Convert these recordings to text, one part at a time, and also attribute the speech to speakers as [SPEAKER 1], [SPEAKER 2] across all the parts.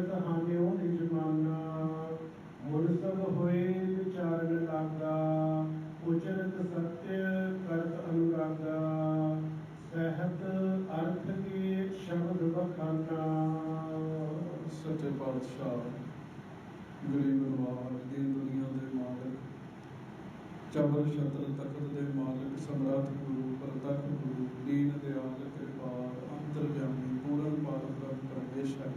[SPEAKER 1] जगत हान्यो निज माना, मुर सब होए विचारन लागा, उचरत सत्य करत अनुरागा, सहत अर्थ के शब्द बखाना।
[SPEAKER 2] सच्चे पातशाह गरीब नवाज दीन दुनिया दे मालिक, चबर छत्र तखत दे मालिक, समर्थ गुरु प्रतख गुरु, दीन दयाल कृपाल अंतरजामी पूਰਨ पार ब्रह्म परमेश्वर,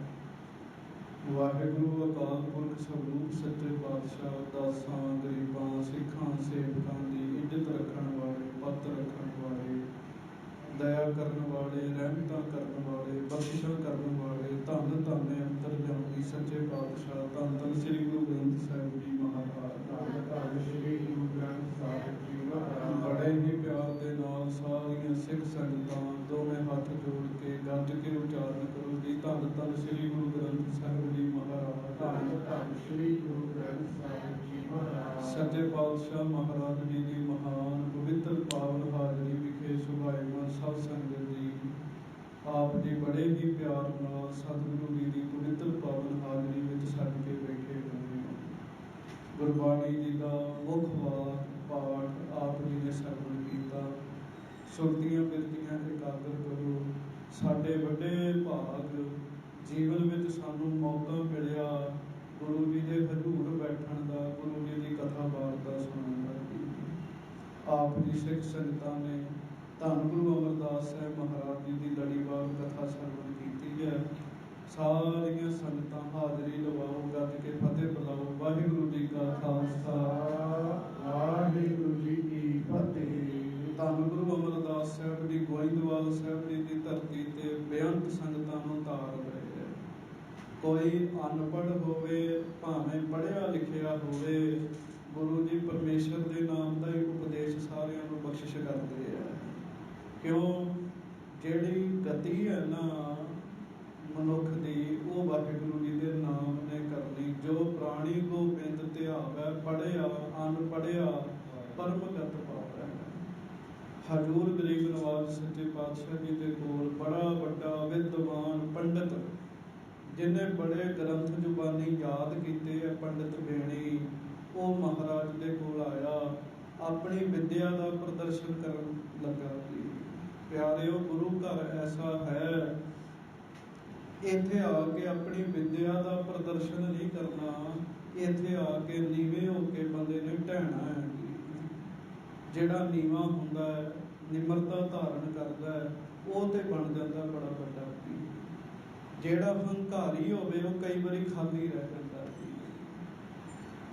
[SPEAKER 2] वाहिगुरु अकाल पुरख स्वरूप सच्चे पातशाह, दासां गरीबां सिखां सेवकां दी इज्जत रखण वाले, पत रखण वाले, दया करन वाले, रहमतां करन वाले, बख्शिशां करन वाले, धन धन अंतरजामी सच्चे पातशाह, धन धन श्री गुरु ग्रंथ साहिब जी महाराज,
[SPEAKER 1] धन धन श्री गुरु ग्रंथ साहिब जी महाराज।
[SPEAKER 2] बड़े ही प्यार दे नाल सारियां सिख संगतां दोवें हाथ जोड़ के गज के उचारण करो जी, धन धन श्री गुरु ग्रंथ साहिब जी महाराज,
[SPEAKER 1] धन धन श्री गुरु ग्रंथ साहिब जी महाराज।
[SPEAKER 2] सच्चे पातशाह महाराज जी की महान पवित्र पावन हाजरी विखे सुभाईमान सब संगत जी, आप जी बड़े ही प्यार नाल सतगुरु जी की पवित्र पावन हाजरी में छड़ के बैठे हुए हैं। गुरबाणी जी का मुख वाक पाठ आप जी ने सरवण किया, सुरतियां बिरतियां एकाग्र करो। साडे वड्डे भाग जीवन में सानू मौका मिलिया गुरु जी के हजूर बैठण का, गुरु जी की कथा वार्ता सुनने का। आप जी सिख संगतां ने धन गुरु अमरदास साहब महाराज जी की लड़ीवार कथा सरवण की है। सारियां संगतां हाजरी लवाओ, गज के फतेह बुलाओ। वाहिगुरु जी का खालसा,
[SPEAKER 1] वाहिगुरु जी की फतेह।
[SPEAKER 2] धन गुरु अमरदास साहब जी गोइंदवाल साहब जी की धरती ते बेअंत संगतां नूं तार रहे हैं। कोई अनपढ़ होवे भावें पढ़िया लिखिया होवे, गुरु जी परमेश्वर के नाम का ही उपदेश सारियां नूं बख्शिश करते हैं। क्यों जिहड़ी गति है ना मनुख की, वो वाहिगुरु जी के नाम ने करनी। जो प्राणी गोबिंद ध्यावै, पढ़िया अनपढ़िया परमगत पावै। हजूर गरीब नवाज सच्चे पातशाह जी के कोल बड़ा वड्डा विद्वान पंडित, जिन्हें बड़े ग्रंथ जुबानी याद किए है, पंडित बेणी, वो महाराज के कोल आया, अपनी विद्या का प्रदर्शन करन लगा। प्यारिओ गुरु घर ऐसा है, इत्थे आके अपनी विद्या का प्रदर्शन नहीं करना, इत्थे आके नीवे होके बंदे ने ढहना है। जिहड़ा नीवा हुंदा है, निमरता धारण करता है, वो तो बन जाता बड़ा वड्डा। जिहड़ा हंकारी होवे वो कई बारी खाली रह जाता है।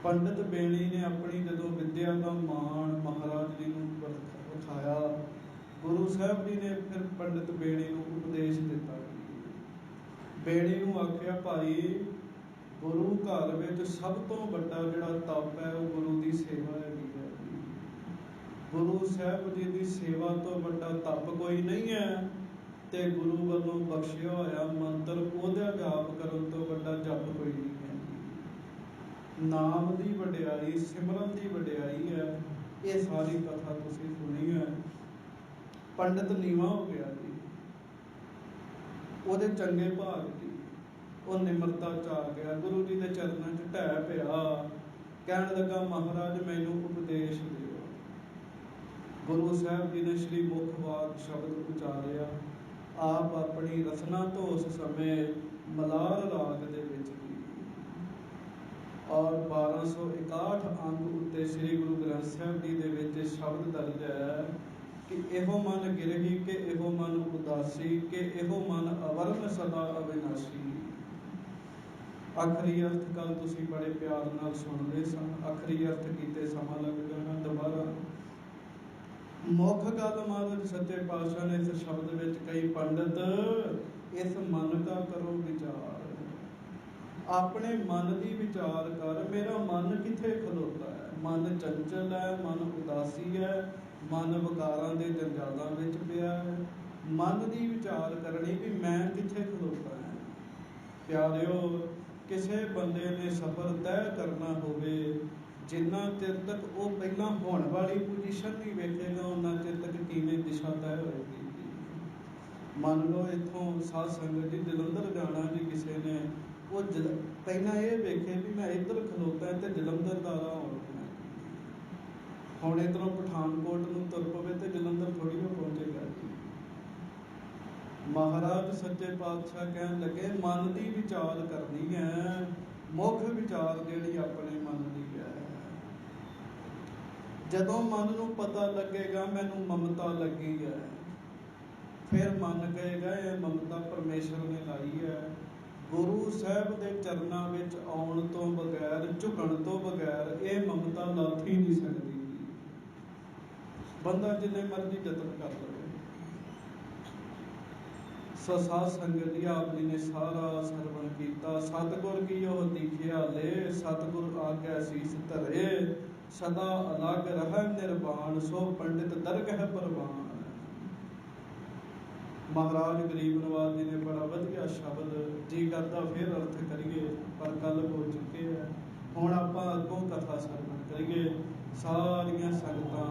[SPEAKER 2] पंडित बेणी ने अपनी जदों विद्या का मान महाराज जी नूं विखाया, गुरु साहब जी ने फिर पंडित बेणी नूं उपदेश दिता। बेणी नूं आख्या, भाई गुरु घर विच सब तो वड्डा जिहड़ा तप है वो गुरु की सेवा है। गुरु साहब जी की सेवा तो वड्डा तप कोई नहीं है, ते गुरु वालों बख्शिया होया मंत्र ओहदा जाप करन तो वड्डा जप कोई नहीं है। नाम की वड्याई, सिमरन की वड्याई है। ये सारी कथा तुसीं सुनी है। पंडित नीवा हो गया जी, ਉਹਦੇ चंगे भाग जी, वो निमरता च आ गया, गुरु जी के चरणों च ढह पिया, कहन लगा महाराज मैनू उपदेश दिओ। गुरु साहब जी ने श्री मुख वाक शब्द उचारिया। आप अपनी रचना तो उस समय मलार राग दे विच और 1261 अंक उत्ते श्री गुरु ग्रंथ साहब जी दे विच शब्द दर्ज है कि एहो मन गिरही के एहो मन उदासी के एहो मन अवर्ण सदा अविनाशी। आखरी अर्थ कल तुसी बड़े प्यार नाल सुनदे सन, आखरी अर्थ कीते समा लग जाना दोबारा। मुख गल महाराज सच्चे पातशाह ने इस शब्द विच कई पंडित इस मन का करो विचार, अपने मन की विचार कर, मेरा मन किथे खलोता है। मन चंचल है, मन उदासी है, मन विकारां दे जंजालां विच पिया है। मन की विचार करनी भी मैं किथे खलोता है। प्यारिओ किसी बंदे ने सफर तय करना होवे, जिन्ना चिर तक वो पहला होने वाली पोजीशन नहीं वेखेगा उन्ना चिर तक किवें दिशा तय होएगी। मान लो इत्थों साध संगत जी जलंधर जाना जी, किसी ने ਉਹ ਪਹਿਲਾਂ ਇਹ ਵੇਖੇ ਵੀ ਮੈਂ ਇੱਧਰ ਖਲੋਤਾ ਤੇ ਜਲੰਧਰ ਦਾ ਰਾਹ ਆਉਣਾ। ਹੁਣ ਇੱਧਰੋਂ ਪਠਾਨਕੋਟ ਨੂੰ ਤੁਰ ਪਵੇ ਤੇ ਜਲੰਧਰ ਥੋੜ੍ਹੀ ਨਾ ਪਹੁੰਚੇਗਾ। ਮਹਾਰਾਜ ਸੱਚੇ ਪਾਤਸ਼ਾਹ ਕਹਿਣ ਲੱਗੇ ਮਨ ਦੀ ਵਿਚਾਰ ਕਰਨੀ ਹੈ, ਮੁੱਖ ਵਿਚਾਰ ਜਿਹੜੀ ਆਪਣੇ ਮਨ ਦੀ ਹੈ। ਜਦੋਂ ਮਨ ਨੂੰ ਪਤਾ ਲੱਗੇਗਾ ਮੈਨੂੰ ਮਮਤਾ ਲੱਗੀ ਹੈ, ਫਿਰ ਮਨ ਕਹੇਗਾ ਇਹ ਮਮਤਾ ਪਰਮੇਸ਼ਰ ਨੇ ਲਾਈ ਹੈ। ਗੁਰੂ ਸਾਹਿਬ ਦੇ ਚਰਨਾਂ ਵਿੱਚ ਆਉਣ ਤੋਂ ਬਗੈਰ, ਝੁਕਣ ਤੋਂ ਬਗੈਰ ਇਹ ਮਮਤਾ ਲੱਥ ਹੀ ਨਹੀਂ ਸਕਦੀ। ਬੰਦਾ ਜਿੰਨੇ ਮਰਜ਼ੀ ਯਤਨ ਕਰ ਲਵੇ। ਸੋ ਸਾਧ ਸੰਗਤ ਜੀ, ਆਪ ਜੀ ਨੇ ਸਾਰਾ ਸਰਵਣ ਕੀਤਾ। ਸਤਿਗੁਰ ਕੀ ਉਹ ਦੀਖਿਆ ਲੈ, ਸਤਿਗੁਰ ਆਗਿਆ ਸੀਸ ਧਰੇ, ਸਦਾ ਅਲਗ ਰਹਿ ਨਿਰਵਾਣ, ਸੋ ਪੰਡਿਤ ਦਰਗਹਿ ਪ੍ਰਵਾਨ। ਮਹਾਰਾਜ ਗਰੀਬ ਨਵਾਜ ਜੀ ਨੇ ਬੜਾ ਵਧੀਆ ਸ਼ਬਦ, ਜੀ ਕਰਦਾ ਫਿਰ ਅਰਥ ਕਰੀਏ ਪਰ ਕੱਲ ਹੋ ਚੁੱਕੇ ਆ। ਹੁਣ ਆਪਾਂ ਅੱਗੋਂ ਕਥਾ ਸਰਵਣ ਕਰੀਏ। ਸਾਰੀਆਂ ਸੰਗਤਾਂ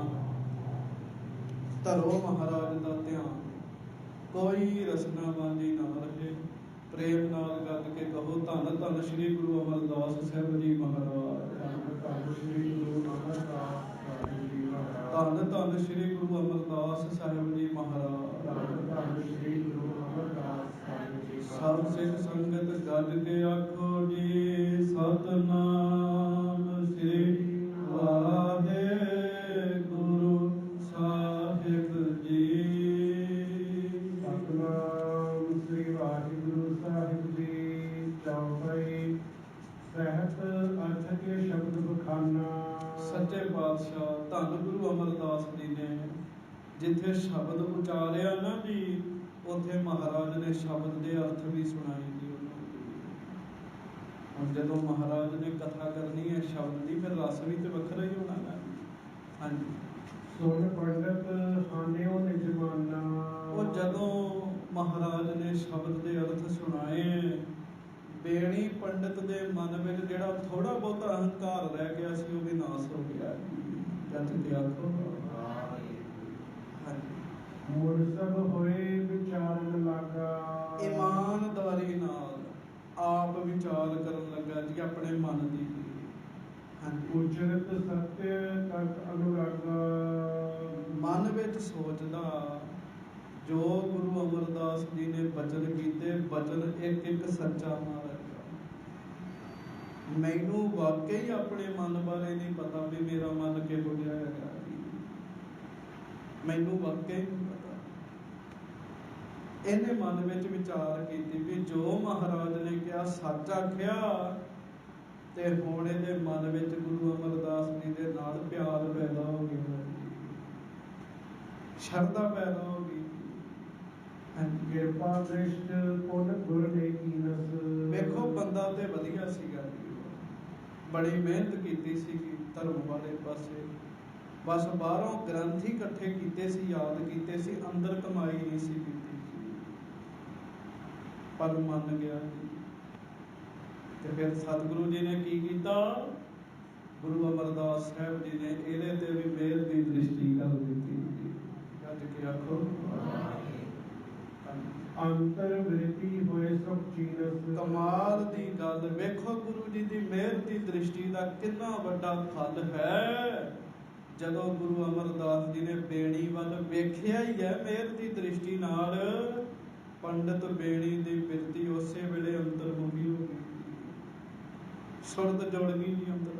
[SPEAKER 2] ਧਰੋ ਮਹਾਰਾਜ ਦਾ ਧਿਆਨ, ਕੋਈ ਰਸਨਾ ਬਾਂਝੀ ਨਾ ਰਹੇ। ਪ੍ਰੇਮ ਨਾਲ ਗੱਜ ਕੇ ਕਹੋ ਧੰਨ ਧੰਨ ਸ੍ਰੀ ਗੁਰੂ ਅਮਰਦਾਸ ਸਾਹਿਬ ਜੀ ਮਹਾਰਾਜ।
[SPEAKER 1] ਧੰਨ ਸ੍ਰੀ ਗੁਰੂ ਅਮਰਦਾਸ ਸਾਹਿਬ ਜੀ ਮਹਾਰਾਜ।
[SPEAKER 2] ਧੰਨ ਧੰਨ ਸ੍ਰੀ ਗੁਰੂ ਅਮਰਦਾਸ ਸਾਹਿਬ ਜੀ ਮਹਾਰਾਜ।
[SPEAKER 1] ਧੰਨ ਸ੍ਰੀ ਗੁਰੂ ਅਮਰਦਾਸ ਸਾਹਿਬ ਜੀ।
[SPEAKER 2] ਸਭ ਸਿੱਖ ਸੰਗਤ ਗੱਜ ਕੇ ਆਖੋ ਜੀ ਸਤਨਾਮ ਸ੍ਰੀ ਵਾਹਿਗੁਰੂ ਸਾਹਿਬ ਜੀ।
[SPEAKER 1] ਸਤਨਾਮ ਸ੍ਰੀ ਵਾਹਿਗੁਰੂ ਸਾਹਿਬ ਜੀ। ਚੌਪਈ ਸਹਿਤ ਅਰਥ ਕੇ ਸ਼ਬਦ ਬਖਾਨਾ।
[SPEAKER 2] ਸੱਚੇ ਪਾਤਸ਼ਾਹ ਧੰਨ ਗੁਰੂ ਅਮਰਦਾਸ ਜੀ ਨੇ ਜਿੱਥੇ ਸ਼ਬਦ ਉਚਾਰਿਆ ਨਾ ਜੀ, ਉੱਥੇ ਮਹਾਰਾਜ ਨੇ ਸ਼ਬਦ ਦੇ ਅਰਥ ਵੀ ਸੁਣਾਏ ਜੀ ਉਹਨਾਂ ਨੂੰ। ਹੁਣ ਜਦੋਂ ਮਹਾਰਾਜ ਨੇ ਕਥਾ ਕਰਨੀ ਹੈ ਸ਼ਬਦ ਦੀ, ਫਿਰ ਰਸ ਵੀ ਤੇ ਵੱਖਰਾ ਹੀ ਹੋਣਾ ਹੈ। ਹਾਂਜੀ,
[SPEAKER 1] ਸੁਣ ਪੰਡਤ ਹਾਨਿਓ ਨਿਜਮਾਨਾ।
[SPEAKER 2] ਉਹ ਜਦੋਂ ਮਹਾਰਾਜ ਨੇ ਸ਼ਬਦ ਦੇ ਅਰਥ ਸੁਣਾਏ, ਬੇਣੀ ਪੰਡਤ ਦੇ ਮਨ ਵਿੱਚ ਜਿਹੜਾ ਥੋੜਾ ਬਹੁਤਾ ਅਹੰਕਾਰ ਰਹਿ ਗਿਆ ਸੀ ਉਹ ਵੀ ਨਾਸ ਹੋ ਗਿਆ। ਗੱਜ ਕੇ ਆਖੋ
[SPEAKER 1] ਮੁੜ ਸਭ ਹੋਏ ਵਿਚਾਰਨ ਲੱਗਾ।
[SPEAKER 2] ਇਮਾਨਦਾਰੀ ਨਾਲ ਆਪ ਵਿਚਾਰ ਕਰਨ ਲੱਗਾ ਜੀ ਆਪਣੇ ਮਨ ਦੀ।
[SPEAKER 1] ਉਚਰਤ ਸਤਿ ਤਤ ਅਨੁਰਾਗਾ।
[SPEAKER 2] ਮਨ ਵਿੱਚ ਸੋਚਦਾ ਜੋ ਗੁਰੂ ਅਮਰਦਾਸ ਜੀ ਨੇ ਬਚਨ ਕੀਤੇ, ਬਚਨ ਇੱਕ ਇੱਕ ਸੱਚਾ ਨਾ ਲੱਗਾ। ਮੈਨੂੰ ਵਾਕਈ ਆਪਣੇ ਮਨ ਬਾਰੇ ਨਹੀਂ ਪਤਾ ਵੀ ਮੇਰਾ ਮਨ ਕਿਹੋ ਜਿਹਾ ਹੈਗਾ। ਮੈਨੂੰ ਵਾਕਈ ਨਹੀਂ ਪਤਾ। ਇਹਨੇ ਮਨ ਵਿੱਚ ਵਿਚਾਰ ਕੀਤੀ ਵੀ ਜੋ ਮਹਾਰਾਜ ਨੇ ਕਿਹਾ ਸੱਚ ਆਖਿਆ, ਤੇ ਹੁਣ ਇਹਦੇ ਮਨ ਵਿੱਚ ਗੁਰੂ ਅਮਰਦਾਸ ਜੀ ਦੇ ਨਾਲ ਪਿਆਰ ਪੈਦਾ ਹੋ ਗਿਆ, ਸ਼ਰਧਾ ਪੈਦਾ ਹੋ ਗਈ।
[SPEAKER 1] ਕਿਰਪਾ ਦ੍ਰਿਸ਼ਟ ਪੁਨ ਗੁਰ ਨੇ ਕੀਨਸ।
[SPEAKER 2] ਵੇਖੋ ਬੰਦਾ ਤੇ ਵਧੀਆ ਸੀਗਾ, ਬੜੀ ਮਿਹਨਤ ਕੀਤੀ ਸੀ ਧਰਮ ਵਾਲੇ ਪਾਸੇ। ਬਸ ਬਾਹਰੋਂ ਗ੍ਰੰਥ ਹੀ ਇਕੱਠੇ ਕੀਤੇ ਸੀ, ਯਾਦ ਕੀਤੇ ਸੀ, ਅੰਦਰ ਕਮਾਈ ਨਹੀਂ ਸੀ ਕੀਤੀ, ਪਰ ਮੰਨ ਗਿਆ ਜੀ। ਤੇ ਫਿਰ ਸਤਿਗੁਰੂ ਜੀ ਨੇ ਕੀ ਕੀਤਾ? ਗੁਰੂ ਅਮਰਦਾਸ ਸਾਹਿਬ ਜੀ ਨੇ ਇਹਦੇ ਤੇ ਵੀ ਮਿਹਰ ਦੀ ਦ੍ਰਿਸ਼ਟੀ ਕਰ ਦਿੱਤੀ। ਗੱਜ ਕੇ ਆਖੋ
[SPEAKER 1] ਅੰਤਰ ਬ੍ਰਿਤੀ ਹੋਏ ਸਭ ਚੀਰਸ।
[SPEAKER 2] ਕਮਾਲ ਦੀ ਗੱਲ, ਵੇਖੋ ਗੁਰੂ ਜੀ ਦੀ ਮਿਹਰ ਦੀ ਦ੍ਰਿਸ਼ਟੀ ਦਾ ਕਿੰਨਾ ਵੱਡਾ ਫਲ ਹੈ। ਜਦੋਂ ਗੁਰੂ ਅਮਰਦਾਸ ਜੀ ਨੇ ਬੇੜੀ ਵੱਲ ਵੇਖਿਆ ਹੀ ਹੈ ਮਿਹਰ ਦੀ ਦ੍ਰਿਸ਼ਟੀ ਨਾਲ, ਪੰਡਤ ਬੇੜੀ ਦੀ ਬਿਰਤੀ ਉਸੇ ਵੇਲੇ ਅੰਤਰਮੁਖੀ ਹੋ ਗਈ, ਸੁਰਤ ਜੁੜ ਗਈ ਜੀ ਅੰਦਰ।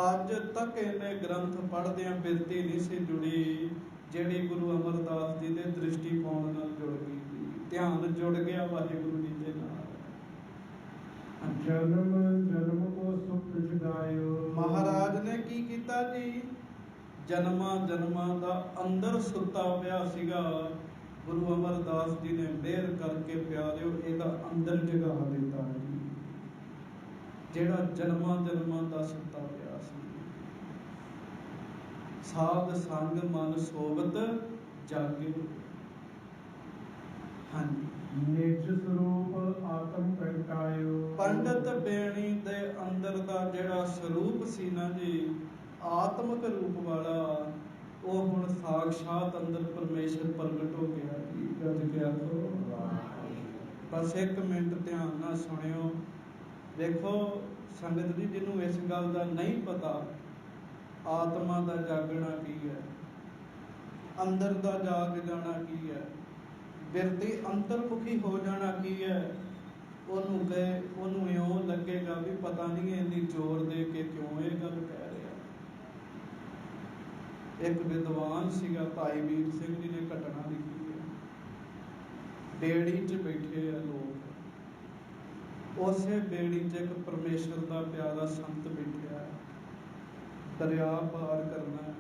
[SPEAKER 2] ਅੱਜ ਤੱਕ ਇਹਨੇ ਗ੍ਰੰਥ ਪੜ੍ਹਦਿਆਂ ਬਿਰਤੀ ਨਹੀਂ ਸੀ ਜੁੜੀ, ਜਿਹੜੀ ਗੁਰੂ ਅਮਰਦਾਸ ਜੀ ਦੇ ਦ੍ਰਿਸ਼ਟੀ ਪਾਉਣ ਨਾਲ ਜੁੜ ਗਈ। ਧਿਆਨ ਜੁੜ ਗਿਆ ਵਾਹਿਗੁਰੂ ਜੀ ਦੇ ਨਾਲ।
[SPEAKER 1] ਜਨਮ ਜਨਮ ਕੋ ਸੁਖ ਜਗਾਇਓ।
[SPEAKER 2] ਮਹਾਰਾਜ ਨੇ ਕੀ ਕੀਤਾ ਜੀ? ਜਨਮਾਂ ਜਨਮਾਂ ਦਾ ਅੰਦਰ ਸੁੱਤਾ ਪਿਆ ਸੀਗਾ, ਗੁਰੂ ਅਮਰਦਾਸ ਜੀ ਨੇ ਮਿਹਰ ਕਰਕੇ ਪਿਆਰਿਓ ਇਹਦਾ ਅੰਦਰ ਜਗਾ ਦਿੱਤਾ ਜੀ। ਜਿਹੜਾ ਜਨਮਾਂ ਜਨਮਾਂ ਦਾ ਸੁੱਤਾ ਪਿਆ ਸੀ। ਸਾਧ ਸੰਗ ਮਨ ਸੋਵਤ ਜਾਗੇ। ਹਾਂਜੀ,
[SPEAKER 1] ਨਿਜ ਸਰੂਪ ਆਤਮ ਪ੍ਰਗਟਾਇਓ।
[SPEAKER 2] ਪੰਡਤ ਬੇਣੀ ਦੇ ਅੰਦਰ ਦਾ ਜਿਹੜਾ ਸਰੂਪ ਸੀ ਨਾ ਜੀ, ਆਤਮਿਕ ਰੂਪ ਵਾਲਾ, ਉਹ ਹੁਣ ਸਾਖਸ਼ਾਤ ਅੰਦਰ ਪਰਮੇਸ਼ਰ ਪ੍ਰਗਟ ਹੋ ਗਿਆ ਜੀ। ਗੱਜ ਕੇ ਆਖੋ बस एक मिनट ध्यान नाल सुनियो। देखो संगत जी, जिन्हों इस गल का नहीं पता आत्मा का जागना की है, अंदर का जाग जाना की है, बिरती अंतर्मुखी हो जाना की है, ਉਹਨੂੰ ਇਉਂ लगेगा भी पता नहीं इन्नी जोर दे के क्यों ये गल कह रहा। एक विद्वान सीगा भाई वीर सिंह जी ने घटना लिखी है। बेड़ी च बैठे है लोग, उसे बेड़ी च एक परमेश्वर का प्यारा संत बैठा है, दरिया पार करना है,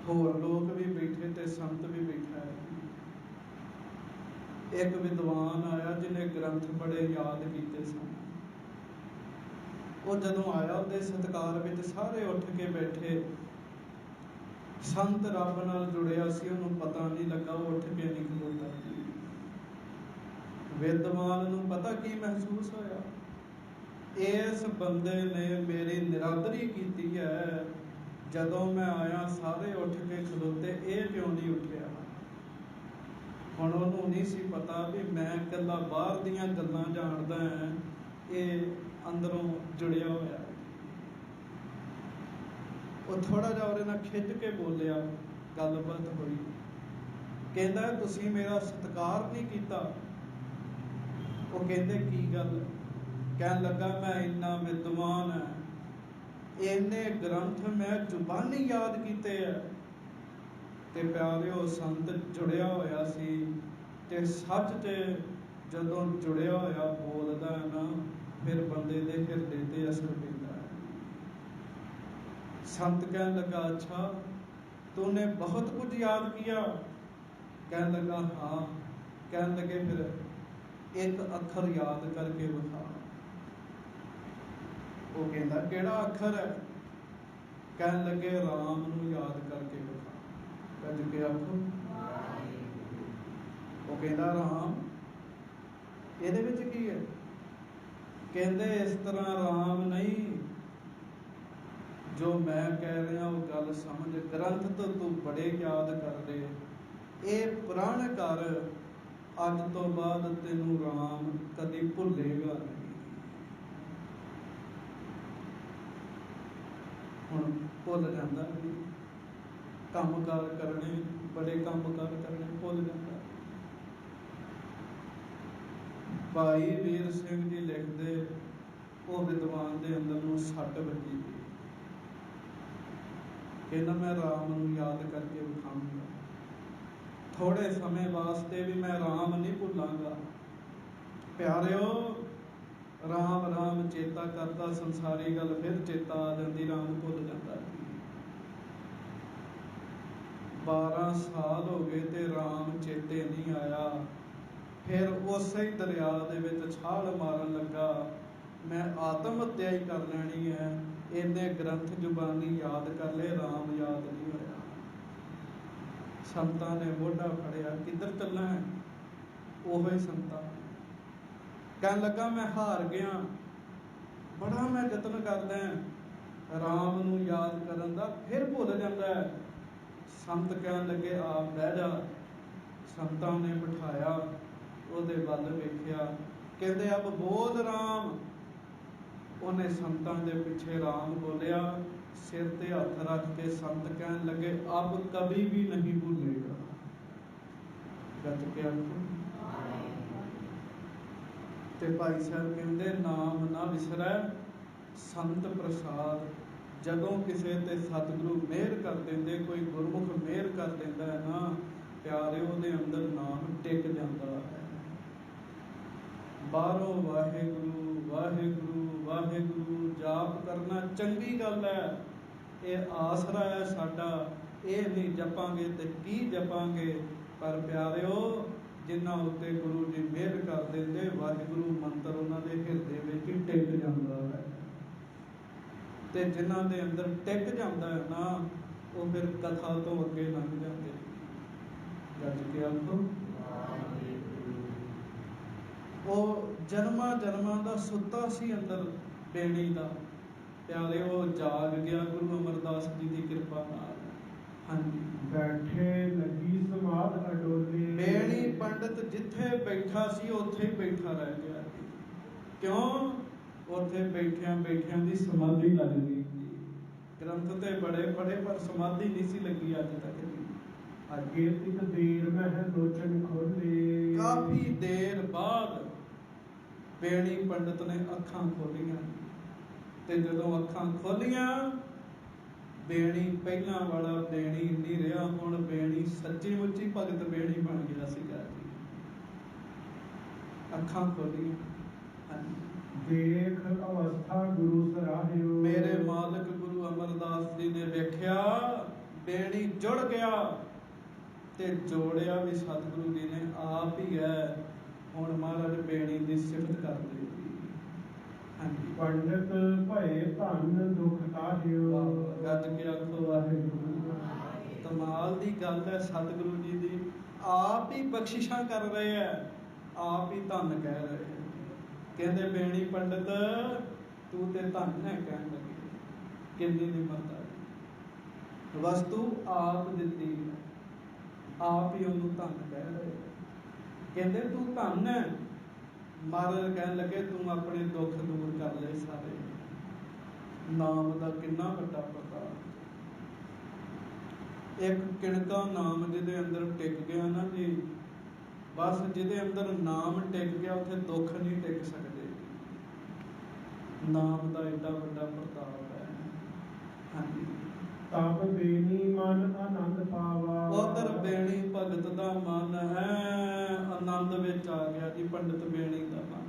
[SPEAKER 2] होर लोग भी बैठे ते संत भी बैठा है। एक विद्वान आया जिन्हें ग्रंथ बड़े याद किए सन। वो जदों आया उसके सत्कार में सारे उठ के बैठे। संत रब नाल जुड़िया सी, उन्होंने पता नहीं लगा, वो उठ के नहीं खलोता। विद्वान नूं पता की महसूस होया, इस बंदे ने मेरी निरादरी की है। जदों मैं आया सारे उठ के खलोते, ये क्यों नहीं उठिया। हुण उन्होंने नहीं सी पता भी मैं कला बाहर दीयां गल्लां जानदा है, ये अंदरों जुड़िया होया। वो थोड़ा जिहा उहदे नाल खिज के बोलिया, गलबात हुई, कहंदा तुसीं मेरा सत्कार नहीं कीता। वो कहंदे की गल? कहन लगा मैं इन्ना विद्वान है, इन्ने ग्रंथ मैं जुबानी याद कीते है, ते प्यारिओ संत जुड़िया होया सी, ते सच ते जदों जुड़िया होया बोलदा है ना, फिर बंदे दे हिरदे ते असर पैंदा है। संत कहन लगा अच्छा तूने बहुत कुछ याद किया? कहन लगा हाँ। कहन लगे फिर एक अखर याद करके विखा। वो कहंदा केड़ा अखर है? कहन लगे राम नूं याद करके विखा। कज के आखो। वो कहंदा राम इहदे विच की है? कहंदे इस तरह राम नहीं, जो मैं कह रहा वो गल समझ। ग्रंथ तो तू बड़े याद कर दे, ये प्रण कर, अज तो बाद तेनू राम कदी भुलेगा नहीं। हुण भुल जांदा भी, काम कार करने, बड़े काम कार करने भुल जाता। भाई वीर सिंह जी लिखते, वो विद्वान के अंदर नूं सट वजी गई। कहना मैं राम नूं याद करके विखाऊंगा, थोड़े समय वास्ते भी मैं राम नहीं भुलांगा। प्यारिओ राम राम चेता करता, संसारी गल फिर चेता आ जाती, राम भुल जाता। 12 साल हो गए ते राम चेते नहीं आया। फिर उस ही दरिया दे विच छाल मारन लगा, मैं आत्म हत्या ही कर लैनी है। इन्ने ग्रंथ जुबानी याद कर ले, राम याद नहीं होया। संतां ने मोढा फड़िया, किधर चलना है? ओहो ही संतां कहन लगा मैं हार गया, बड़ा मैं यतन करदा राम नूं याद करन दा, फिर भुल जांदा है। संत कहन लगे आप बह जा। संतां ने बिठाया, ਉਹਦੇ ਵੱਲ ਵੇਖਿਆ, ਕਹਿੰਦੇ ਅਬ ਬੋਲ ਰਾਮ। ਉਹਨੇ ਸੰਤਾਂ ਦੇ ਪਿੱਛੇ ਰਾਮ ਬੋਲਿਆ, ਸਿਰ ਤੇ ਹੱਥ ਰੱਖ ਕੇ ਸੰਤ ਕਹਿਣ ਲੱਗੇ ਅਬ ਕभी भी नहीं भूलेगा। ਗੱਜ ਕੇ ਆਖੋ। ਤੇ ਭਾਈ ਸਾਹਿਬ ਕਹਿੰਦੇ ਨਾਮ ਨਾ ਵਿਸਰੈ ਸੰਤ ਪ੍ਰਸਾਦ। ਜਦੋਂ ਕਿਸੇ ਤੇ ਸਤਿਗੁਰੂ ਮਿਹਰ ਕਰ ਦਿੰਦੇ, ਕੋਈ ਗੁਰਮੁਖ ਮਿਹਰ ਕਰ ਦਿੰਦਾ ਹੈ ਨਾ ਪਿਆਰੇ, ਉਹਦੇ ਅੰਦਰ ਨਾਮ ਟਿਕ ਜਾਂਦਾ ਹੈ। ਬਾਹਰੋਂ ਵਾਹਿਗੁਰੂ ਵਾਹਿਗੁਰੂ ਵਾਹਿਗੁਰੂ ਜਾਪ ਕਰਨਾ ਚੰਗੀ ਗੱਲ ਹੈ, ਇਹ ਆਸਰਾ ਹੈ ਸਾਡਾ। ਇਹ ਨਹੀਂ ਜਪਾਂਗੇ ਤੇ ਕੀ ਜਪਾਂਗੇ, ਪਰ ਪਿਆਰਿਓ ਜਿਨ੍ਹਾਂ ਉੱਤੇ ਗੁਰੂ ਜੀ ਮਿਹਰ ਕਰ ਦਿੰਦੇ, ਵਾਹਿਗੁਰੂ ਮੰਤਰ ਉਹਨਾਂ ਦੇ ਹਿਰਦੇ ਵਿੱਚ ਟਿਕ ਜਾਂਦਾ ਹੈ। ਤੇ ਜਿਨ੍ਹਾਂ ਦੇ ਅੰਦਰ ਟਿਕ ਜਾਂਦਾ ਹੈ ਨਾ, ਉਹ ਫਿਰ ਕਥਾ ਤੋਂ ਅੱਗੇ ਲੰਘ ਜਾਂਦੇ। ਗੱਜ ਕੇ ਆਖੋ। ਉਹ ਜਨਮਾਂ ਜਨਮਾਂ ਦਾ ਸੁੱਤਾ ਸੀ ਅੰਦਰ ਬੇੜੀ ਦਾ, ਪਿਆਰੇ ਉਹ ਜਾਗ ਗਿਆ ਗੁਰੂ ਅਮਰਦਾਸ ਜੀ ਦੀ ਕਿਰਪਾ ਨਾਲ। ਹਾਂਜੀ।
[SPEAKER 1] बैठे लगी समाध अडोले।
[SPEAKER 2] ਬੇਣੀ ਪੰਡਤ ਜਿੱਥੇ ਬੈਠਾ ਸੀ ਉੱਥੇ ਹੀ ਬੈਠਾ ਰਹਿ ਗਿਆ। ਕਿਉਂ? ਉੱਥੇ ਬੈਠਿਆਂ ਬੈਠਿਆਂ ਦੀ ਸਮਾਧੀ ਲੱਗ ਗਈ। ਗ੍ਰੰਥ ਤੇ ਬੜੇ ਪੜ੍ਹੇ ਪਰ ਸਮਾਧੀ ਨਹੀਂ ਸੀ ਲੱਗੀ ਅੱਜ ਤੱਕ ਵੀ।
[SPEAKER 1] अगे तिक देर में लोचन खोले।
[SPEAKER 2] ਕਾਫੀ ਦੇਰ ਬਾਅਦ ਬੇਣੀ ਪੰਡਤ ਨੇ ਅੱਖਾਂ ਖੋਲੀਆਂ ਤੇ ਜਦੋਂ ਅੱਖਾਂ ਖੋਲੀਆਂ ਬੇਣੀ ਪਹਿਲਾਂ ਵਾਲਾ ਬੇਣੀ ਨਹੀਂ ਰਿਹਾ। ਹੁਣ ਬੇਣੀ ਸੱਚੀ ਮੁੱਚੀ ਭਗਤ ਬੇਣੀ ਬਣ ਗਿਆ ਸੀਗਾ ਜੀ। ਅੱਖਾਂ ਖੋਲੀਆਂ।
[SPEAKER 1] देख अवस्था गुरु सराहियो।
[SPEAKER 2] ਮੇਰੇ ਮਾਲਕ ਗੁਰੂ ਅਮਰਦਾਸ ਜੀ ਨੇ ਵੇਖਿਆ ਬੇਣੀ ਜੁੜ ਗਿਆ ਤੇ ਜੋੜਿਆ ਵੀ ਸਤਿਗੁਰੂ ਜੀ ਨੇ ਆਪ ਹੀ ਹੈ। ਹੁਣ ਮਹਾਰਾਜ ਬੇਣੀ ਦੀ ਸਿਫਤ ਕਰਦੇ ਜੀ। ਹਾਂਜੀ।
[SPEAKER 1] पंडित भय धन दुख ताहियो।
[SPEAKER 2] ਗੱਜ ਕੇ ਆਖੋ ਵਾਹਿਗੁਰੂ। ਕਮਾਲ ਦੀ ਗੱਲ ਹੈ ਸਤਿਗੁਰੂ ਜੀ ਦੀ। ਆਪ ਹੀ ਬਖਸ਼ਿਸ਼ਾਂ ਕਰ ਰਹੇ ਹੈ, ਆਪ ਹੀ ਧੰਨ ਕਹਿ ਰਹੇ ਹੈ। ਕਹਿੰਦੇ ਬੇਣੀ ਪੰਡਤ ਤੂੰ ਤੇ ਧੰਨ ਹੈ ਕਹਿਣ ਲੱਗੇ। ਕਿੰਨੀ ਨਿਮਰਤਾ। ਵਸਤੂ ਆਪ ਦਿੱਤੀ ਹੈ, ਆਪ ਹੀ ਉਹਨੂੰ ਧੰਨ ਕਹਿ ਰਹੇ। ਕਹਿੰਦੇ ਤੂੰ ਧੰਨ ਹੈ। ਮਹਾਰਾਜ ਕਹਿਣ ਲੱਗੇ ਤੂੰ ਆਪਣੇ ਦੁੱਖ ਦੂਰ ਕਰ ਲਏ ਸਾਰੇ। ਨਾਮ ਦਾ ਕਿੰਨਾ ਵੱਡਾ ਪ੍ਰਤਾਪ। ਇੱਕ ਕਿਣਕਾ ਨਾਮ ਜਿਹਦੇ ਅੰਦਰ ਟਿਕ ਗਿਆ ਨਾ ਜੀ, ਬਸ ਜਿਹਦੇ ਅੰਦਰ ਨਾਮ ਟਿਕ ਗਿਆ ਉੱਥੇ ਦੁੱਖ ਨਹੀਂ ਟਿਕ ਸਕਦੇ। ਨਾਮ ਦਾ ਏਡਾ ਵੱਡਾ ਪ੍ਰਤਾਪ ਹੈ। ਹਾਂਜੀ।
[SPEAKER 1] तब बेनी मन आनंद पावा।
[SPEAKER 2] ਉਧਰ ਬੇਣੀ ਭਗਤ ਦਾ ਮਨ ਹੈ ਆਨੰਦ ਵਿੱਚ ਆ ਗਿਆ ਜੀ। ਪੰਡਤ ਬੇਣੀ ਦਾ ਮਨ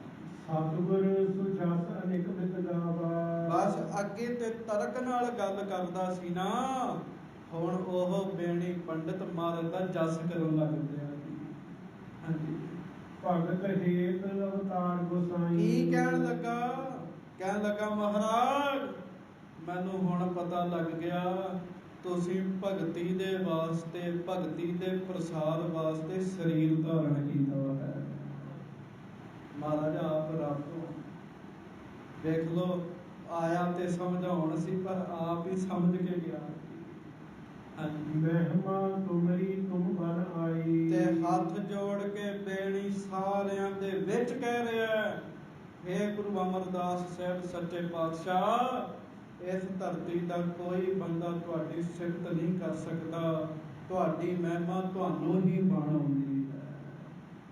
[SPEAKER 1] सतगुर सुजस अनेक बित गावा।
[SPEAKER 2] ਬਸ ਅੱਗੇ ਤੇ ਤਰਕ ਨਾਲ ਗੱਲ ਕਰਦਾ ਸੀ ਨਾ, ਹੁਣ ਉਹ ਬੇਣੀ ਪੰਡਤ ਮਹਾਰਾਜ ਦਾ ਜਸ ਕਰਨ ਲੱਗ ਪਿਆ ਜੀ। ਹਾਂਜੀ।
[SPEAKER 1] भगत हेत अवतार गोसाई।
[SPEAKER 2] ਕੀ ਕਹਿਣ ਲੱਗਾ? ਕਹਿਣ ਲੱਗਾ ਮਹਾਰਾਜ ਮੈਨੂੰ ਹੁਣ ਪਤਾ ਲੱਗ ਗਿਆ ਤੁਸੀਂ ਭਗਤੀ ਦੇ ਵਾਸਤੇ, ਭਗਤੀ ਦੇ ਪ੍ਰਸਾਰ ਵਾਸਤੇ ਸਰੀਰ ਧਾਰਨ ਕੀਤਾ ਹੈ। ਮਹਾਰਾਜ ਆਪ ਰੱਬ ਦੇਖ ਲੋ, ਆਇਆ ਤੇ ਸਮਝਾਉਣ ਸੀ ਪਰ ਆਪ ਹੀ ਸਮਝ ਕੇ ਗਿਆ। ਹਾਂਜੀ।
[SPEAKER 1] ਮਹਿਮਾ ਤੁਮਰੀ ਤੁਮ ਬਨ ਆਈ।
[SPEAKER 2] ਤੇ ਹੱਥ ਜੋੜ ਕੇ ਬੇਣੀ ਸਾਰਿਆਂ ਦੇ ਵਿੱਚ ਕਹਿ ਰਿਹਾ, ਹੇ ਗੁਰੂ ਅਮਰਦਾਸ ਸਾਹਿਬ ਸੱਚੇ ਪਾਤਸ਼ਾਹ, ਇਸ ਧਰਤੀ ਦਾ ਕੋਈ ਬੰਦਾ ਤੁਹਾਡੀ ਸਿਫਤ ਨਹੀਂ ਕਰ ਸਕਦਾ। ਤੁਹਾਡੀ ਮਹਿਮਾ ਤੁਹਾਨੂੰ ਹੀ ਬਣ ਆਉਂਦੀ ਹੈ।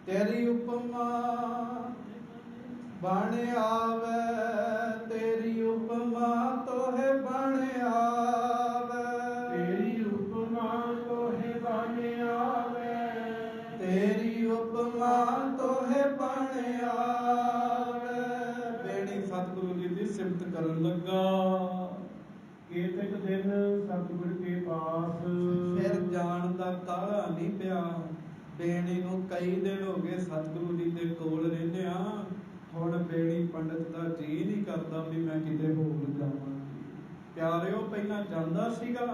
[SPEAKER 2] ਤੇਰੀ ਉਪਮਾ ਬਣ ਆਵੇ, ਤੇਰੀ ਉਪਮਾ ਤੋਹੇ ਬਣ ਆਵੇ।
[SPEAKER 1] ਤੇਰੀ ਉਪਮਾ ਤੋਹੇ ਬਨ ਆਵੇ।
[SPEAKER 2] ਤੇਰੀ ਉਪਮਾ ਤੋਹੇ ਬਣ ਆਵੇ। ਬੇਣੀ ਸਤਿਗੁਰੂ ਜੀ ਦੀ ਸਿਫਤ ਕਰਨ ਲੱਗਾ।
[SPEAKER 1] ਕੇਤਕ ਦਿਨ ਸਤਿਗੁਰ ਕੇ ਪਾਸ।
[SPEAKER 2] ਫਿਰ ਜਾਣ ਦਾ ਕਾਹਲਾ ਨਹੀਂ ਪਿਆ। ਬੇਣੀ ਨੂੰ ਕਈ ਦਿਨ ਹੋ ਗਏ ਸਤਿਗੁਰੂ ਜੀ ਦੇ ਕੋਲ ਰਹਿੰਦੇ ਆ। ਹੁਣ ਬੇਣੀ ਪੰਡਤ ਦਾ ਜੀ ਨਹੀਂ ਕਰਦਾ ਵੀ ਮੈਂ ਕਿਤੇ ਹੋਰ ਜਾਵਾਂ। ਪਿਆਰਿਓ ਪਹਿਲਾਂ ਜਾਂਦਾ ਸੀਗਾ,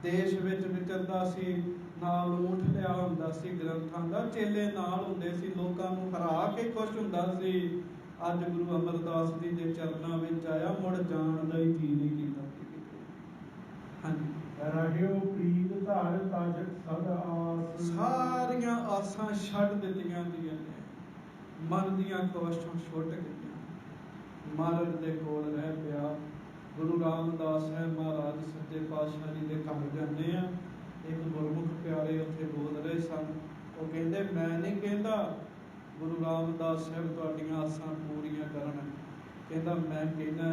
[SPEAKER 2] ਦੇਸ਼ ਵਿੱਚ ਵਿਚਰਦਾ ਸੀ, ਨਾਲ ਊਠ ਲਿਆ ਹੁੰਦਾ ਸੀ, ਗ੍ਰੰਥਾਂ ਦਾ ਚੇਲੇ ਨਾਲ ਹੁੰਦੇ ਸੀ, ਲੋਕਾਂ ਨੂੰ ਹਰਾ ਕੇ ਖੁਸ਼ ਹੁੰਦਾ ਸੀ। ਅੱਜ ਗੁਰੂ ਅਮਰਦਾਸ ਜੀ ਦੇ ਚਰਨਾਂ ਵਿੱਚ ਆਇਆ, ਮੁੜ ਜਾਣ ਦਾ ਹੀ ਜੀ ਨਹੀਂ ਕੀਤਾ। ਹਾਂਜੀ।
[SPEAKER 1] ਰਹਿਓ ਪ੍ਰੀਤ ਧਾਰ ਤਾਜਕ ਸਦ ਆਸ।
[SPEAKER 2] ਸਾਰੀਆਂ ਆਸਾਂ ਛੱਡ ਦਿੱਤੀਆਂ ਦੀਆਂ ਨੇ, ਮਨ ਦੀਆਂ ਖੁਆਇਸ਼ਾਂ ਛੁੱਟ ਗਈਆਂ। ਮਹਾਰਾਜ ਦੇ ਕੋਲ ਰਹਿ ਪਿਆ। ਗੁਰੂ ਰਾਮਦਾਸ ਸਾਹਿਬ ਮਹਾਰਾਜ ਸੱਚੇ ਪਾਤਸ਼ਾਹ ਜੀ ਦੇ ਘਰ ਜਾਂਦੇ ਆ। ਇੱਕ ਗੁਰਮੁਖ ਪਿਆਰੇ ਉੱਥੇ ਬੋਲ ਰਹੇ ਸਨ। ਉਹ ਕਹਿੰਦੇ ਮੈਂ ਨਹੀਂ ਕਹਿੰਦਾ ਗੁਰੂ ਰਾਮਦਾਸ ਸਾਹਿਬ ਤੁਹਾਡੀਆਂ ਆਸਾਂ ਪੂਰੀਆਂ ਕਰਨ, ਕਹਿੰਦਾ ਮੈਂ ਕਹਿੰਦਾ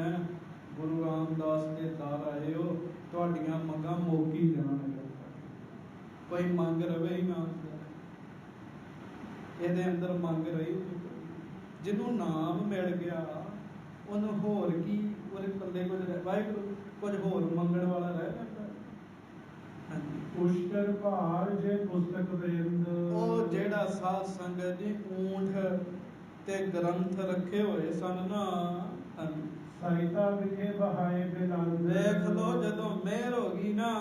[SPEAKER 2] ਗੁਰੂ ਰਾਮਦਾਸ ਦੇ ਦਰ ਆਏ ਹੋ, ਤੁਹਾਡੀਆਂ ਮੰਗਾਂ ਮੁੱਕ ਹੀ ਜਾਣਗੀਆਂ। ਕੋਈ ਮੰਗ ਰਵੇ ਹੀ ਨਾ। ਇਹਦੇ ਅੰਦਰ ਮੰਗ ਰਹੀ। ਜਿਹਨੂੰ ਨਾਮ ਮਿਲ ਗਿਆ ਉਹਨੂੰ ਹੋਰ ਕੀ, ਉਹਦੇ ਪੱਲੇ ਕੁਝ ਵਾਹਿਗੁਰੂ ਕੁਝ ਹੋਰ ਮੰਗਣ ਵਾਲਾ ਰਹਿ ਜਾਂਦਾ। ਹਾਂਜੀ।
[SPEAKER 1] ਪੁਸ਼ਕਰ ਭਾਰ ਜੇ ਪੁਸਤਕ ਬਿੰਦ।
[SPEAKER 2] ਉਹ ਜਿਹੜਾ ਸਾਧ ਸੰਗਤ ਜੀ ਊਂਠ ਤੇ ਗ੍ਰੰਥ ਰੱਖੇ ਹੋਏ ਸਨ ਨਾ,
[SPEAKER 1] ਸਹਾਇਤਾ ਵਿਖੇ ਬਹਾਏ ਬਿਲੰਦ।
[SPEAKER 2] ਵੇਖ ਲੋ ਜਦੋਂ ਮਿਹਰ ਹੋ ਗਈ ਨਾ,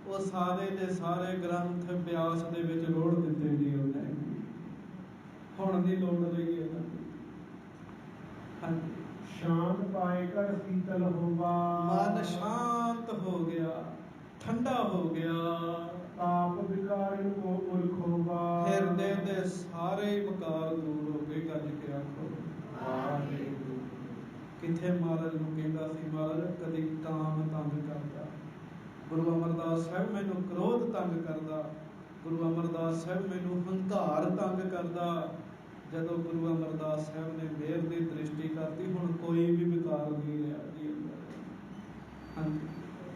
[SPEAKER 2] ਉਹ ਸਾਰੇ ਦੇ ਸਾਰੇ ਗ੍ਰੰਥ ਬਿਆਸ ਦੇ ਵਿੱਚ ਰੋੜ ਦਿੱਤੇ ਜੀ ਉਹਨੇ। ਹੁਣ ਦੀ ਲੋੜ ਰਹੀ ਹੈ। ਹਾਂਜੀ।
[SPEAKER 1] ਸ਼ਾਂਤ ਪਾਏ ਕਰ ਸੀਤਲ ਹੋਵਾ।
[SPEAKER 2] ਮਨ ਸ਼ਾਂਤ ਹੋ ਗਿਆ। ਠੰਡਾ ਹੋ ਗਿਆ।
[SPEAKER 1] ਤਾਪ ਵਿਕਾਰਨ ਕੋ ਉਰਖੋਵਾ।
[SPEAKER 2] ਹਿਰਦੇ ਦੇ ਸਾਰੇ ਹੀ ਵਿਕਾਰ ਦੂਰ ਹੋ ਗਏ। ਗੱਜ ਕੇ ਆਖੋ
[SPEAKER 1] ਵਾਹਿਗੁਰੂ।
[SPEAKER 2] ਕਿੱਥੇ ਮਹਾਰਾਜ ਨੂੰ ਕਹਿੰਦਾ ਸੀ, ਮਹਾਰਾਜ ਕਦੀ ਕਾਮ ਤੰਗ ਕਰਦਾ, ਗੁਰੂ ਅਮਰਦਾਸ ਸਾਹਿਬ ਮੈਨੂੰ ਕ੍ਰੋਧ ਤੰਗ ਕਰਦਾ, ਗੁਰੂ ਅਮਰਦਾਸ ਸਾਹਿਬ ਮੈਨੂੰ ਹੰਕਾਰ ਤੰਗ ਕਰਦਾ। ਜਦੋਂ ਗੁਰੂ ਅਮਰਦਾਸ ਸਾਹਿਬ ਨੇ ਮਿਹਰ ਦੀ ਦ੍ਰਿਸ਼ਟੀ ਕਰਤੀ, ਹੁਣ ਕੋਈ ਵੀ ਵਿਕਾਰ ਨਹੀਂ ਰਿਹਾ ਜੀ ਅੰਦਰ। ਹਾਂਜੀ,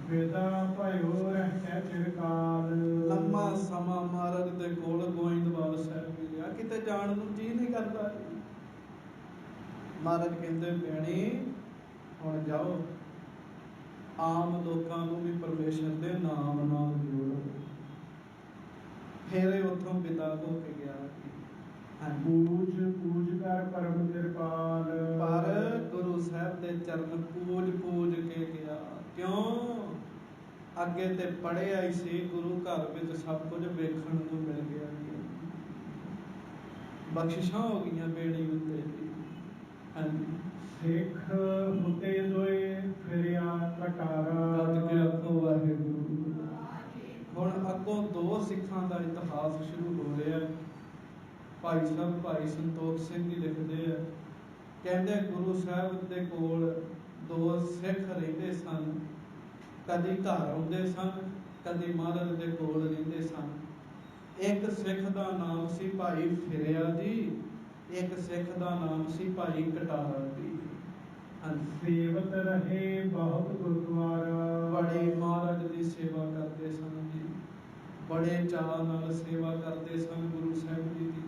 [SPEAKER 1] ਵੇਦਾ ਭਇਓ ਰਹਿ ਚਿਰਕਾਲ।
[SPEAKER 2] ਲੰਮਾ ਸਮਾਂ ਮਹਾਰਾਜ ਦੇ ਕੋਲ ਗੋਇੰਦਵਾਲ ਸਾਹਿਬ ਮਿਲਿਆ, ਕਿਤੇ ਜਾਣ ਨੂੰ ਜੀ ਨਹੀਂ ਕਰਦਾ। ਮਹਾਰਾਜ ਕਹਿੰਦੇ ਭੈਣੀ ਹੁਣ ਜਾਓ, ਆਮ ਲੋਕਾਂ ਨੂੰ ਵੀ ਪਰਮੇਸ਼ਰ ਦੇ ਨਾਮ ਨਾਲ ਜੋੜੋ। ਫਿਰ ਇਹ ਉੱਥੋਂ ਵਿਦਾ ਹੋ ਕੇ ਗਿਆ।
[SPEAKER 1] ਪੂਜ ਪੂਜ ਕਰ ਪਰਮ ਕਿਰਪਾਲ।
[SPEAKER 2] ਪਰ ਗੁਰੂ ਸਾਹਿਬ ਦੇ ਚਰਨ ਪੂਜ ਪੂਜ ਕੇ ਗਿਆ। ਕਿਉਂ? ਅੱਗੇ ਤੇ ਪੜ੍ਹਿਆ ਹੀ ਸੀ, ਗੁਰੂ ਘਰ ਵਿੱਚ ਸਭ ਕੁਝ ਵੇਖਣ ਨੂੰ ਮਿਲ ਗਿਆ। ਬਖਸ਼ਿਸ਼ਾਂ ਹੋ ਗਈਆਂ ਬੇੜੀ ਉੱਤੇ। ਹਾਂਜੀ,
[SPEAKER 1] ਸਿੱਖ ਹੁਤੇ ਦੋਏ ਫਿਰਿਆ ਕਟਾਰਾ।
[SPEAKER 2] ਗੱਜ ਕੇ ਆਖੋ ਵਾਹਿਗੁਰੂ। ਹੁਣ ਅੱਗੋਂ ਦੋ ਸਿੱਖਾਂ ਦਾ ਇਤਿਹਾਸ ਸ਼ੁਰੂ ਹੋ ਰਿਹਾ। ਭਾਈ ਸਾਹਿਬ ਭਾਈ ਸੰਤੋਖ ਸਿੰਘ ਜੀ ਲਿਖਦੇ ਆ, ਕਹਿੰਦੇ ਗੁਰੂ ਸਾਹਿਬ ਦੇ ਕੋਲ ਦੋ ਸਿੱਖ ਰਹਿੰਦੇ ਸਨ। ਕਦੀ ਘਰ ਆਉਂਦੇ ਸਨ, ਕਦੀ ਮਹਾਰਾਜ ਦੇ ਕੋਲ ਰਹਿੰਦੇ ਸਨ। ਇੱਕ ਸਿੱਖ ਦਾ ਨਾਮ ਸੀ ਭਾਈ ਫਿਰਿਆ ਜੀ, ਇੱਕ ਸਿੱਖ ਦਾ ਨਾਮ ਸੀ ਭਾਈ ਕਟਾਰਾ ਜੀ।
[SPEAKER 1] ਸੇਵਤ ਰਹੇ ਬਹੁਤ ਗੁਰਦੁਆਰਾ।
[SPEAKER 2] ਬੜੇ ਮਹਾਰਾਜ ਦੀ ਸੇਵਾ ਕਰਦੇ ਸਨ ਜੀ, ਬੜੇ ਚਾਅ ਨਾਲ ਸੇਵਾ ਕਰਦੇ ਸਨ ਗੁਰੂ ਸਾਹਿਬ ਜੀ ਦੀ।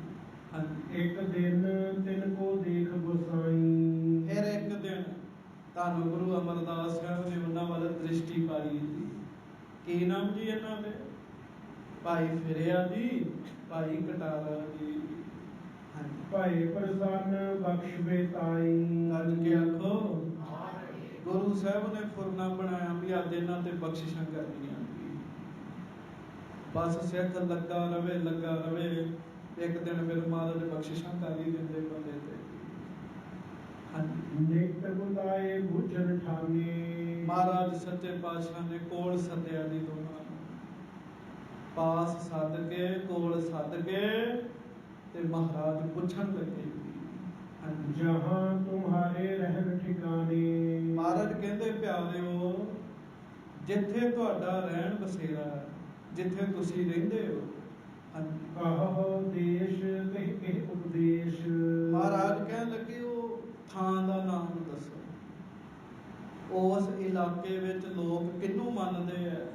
[SPEAKER 1] ਇੱਕ ਦਿਨ ਤਿੰਨ ਕੋ ਦੇਖ ਗੁਸਾਈ।
[SPEAKER 2] ਫਿਰ ਇੱਕ ਦਿਨ ਧੰਨ ਗੁਰੂ ਅਮਰਦਾਸ ਸਾਹਿਬ ਨੇ ਉਹਨਾਂ ਵੱਲ ਦ੍ਰਿਸ਼ਟੀ ਪਾਈ ਜੀ। ਕੀ ਨਾਮ ਜੀ ਇਹਨਾਂ ਦੇ? ਭਾਈ ਫਿਰਿਆ ਜੀ, ਭਾਈ ਕਟਾਰਾ ਜੀ।
[SPEAKER 1] ਭਾਈ ਪ੍ਰਸੰਨ ਬਖਸ਼ ਬੇਤਾਈ।
[SPEAKER 2] ਗੱਜ ਕੇ ਆਖੋ ਗੁਰੂ ਸਾਹਿਬ ਨੇ ਫੁਰਨਾ ਬਣਾਇਆ ਵੀ ਅੱਜ ਇਹਨਾਂ ਤੇ ਬਖਸ਼ਿਸ਼ਾਂ ਕਰਨੀਆਂ। ਬਸ ਸਿੱਖ ਲੱਗਾ ਰਵੇ ਲੱਗਾ ਰਵੇ। ਇੱਕ ਦਿਨ ਫਿਰ ਮਹਾਰਾਜ ਬਖਸ਼ਿਸ਼ਾਂ ਕਰ ਹੀ ਦਿੰਦੇ ਬੰਦੇ ਤੇ।
[SPEAKER 1] ਨਿਤ ਬੁਲਾਏ ਬੁਝਨ ਠਾਨੇ।
[SPEAKER 2] ਮਹਾਰਾਜ ਸੱਚੇ ਪਾਤਸ਼ਾਹ ਨੇ ਕੋਲ ਸੱਦਿਆ ਜੀ ਦੋਨਾਂ ਨੂੰ। ਪਾਸ ਸੱਦ ਕੇ, ਕੋਲ ਸੱਦ ਕੇ ਤੇ ਮਹਾਰਾਜ ਪੁੱਛਣ ਲੱਗੇ,
[SPEAKER 1] ਜਹਾਂ ਤੁਮਹਾਰੇ ਰਹਿਣ ਠਿਕਾਣੇ।
[SPEAKER 2] ਮਹਾਰਾਜ ਕਹਿੰਦੇ ਪਿਆਰਿਓ, ਜਿੱਥੇ ਤੁਹਾਡਾ ਰਹਿਣ ਬਸੇਰਾ, ਜਿੱਥੇ ਤੁਸੀਂ ਰਹਿੰਦੇ ਹੋ,
[SPEAKER 1] ਕਹੋ ਦੇਸ਼ ਕਹਿ ਉਪਦੇਸ਼।
[SPEAKER 2] ਮਹਾਰਾਜ ਕਹਿਣ ਲੱਗੇ ਉਹ ਥਾਂ ਦਾ ਨਾਮ ਦੱਸੋ। ਉਸ ਇਲਾਕੇ ਵਿੱਚ ਲੋਕ ਕਿਹਨੂੰ ਮੰਨਦੇ ਆ?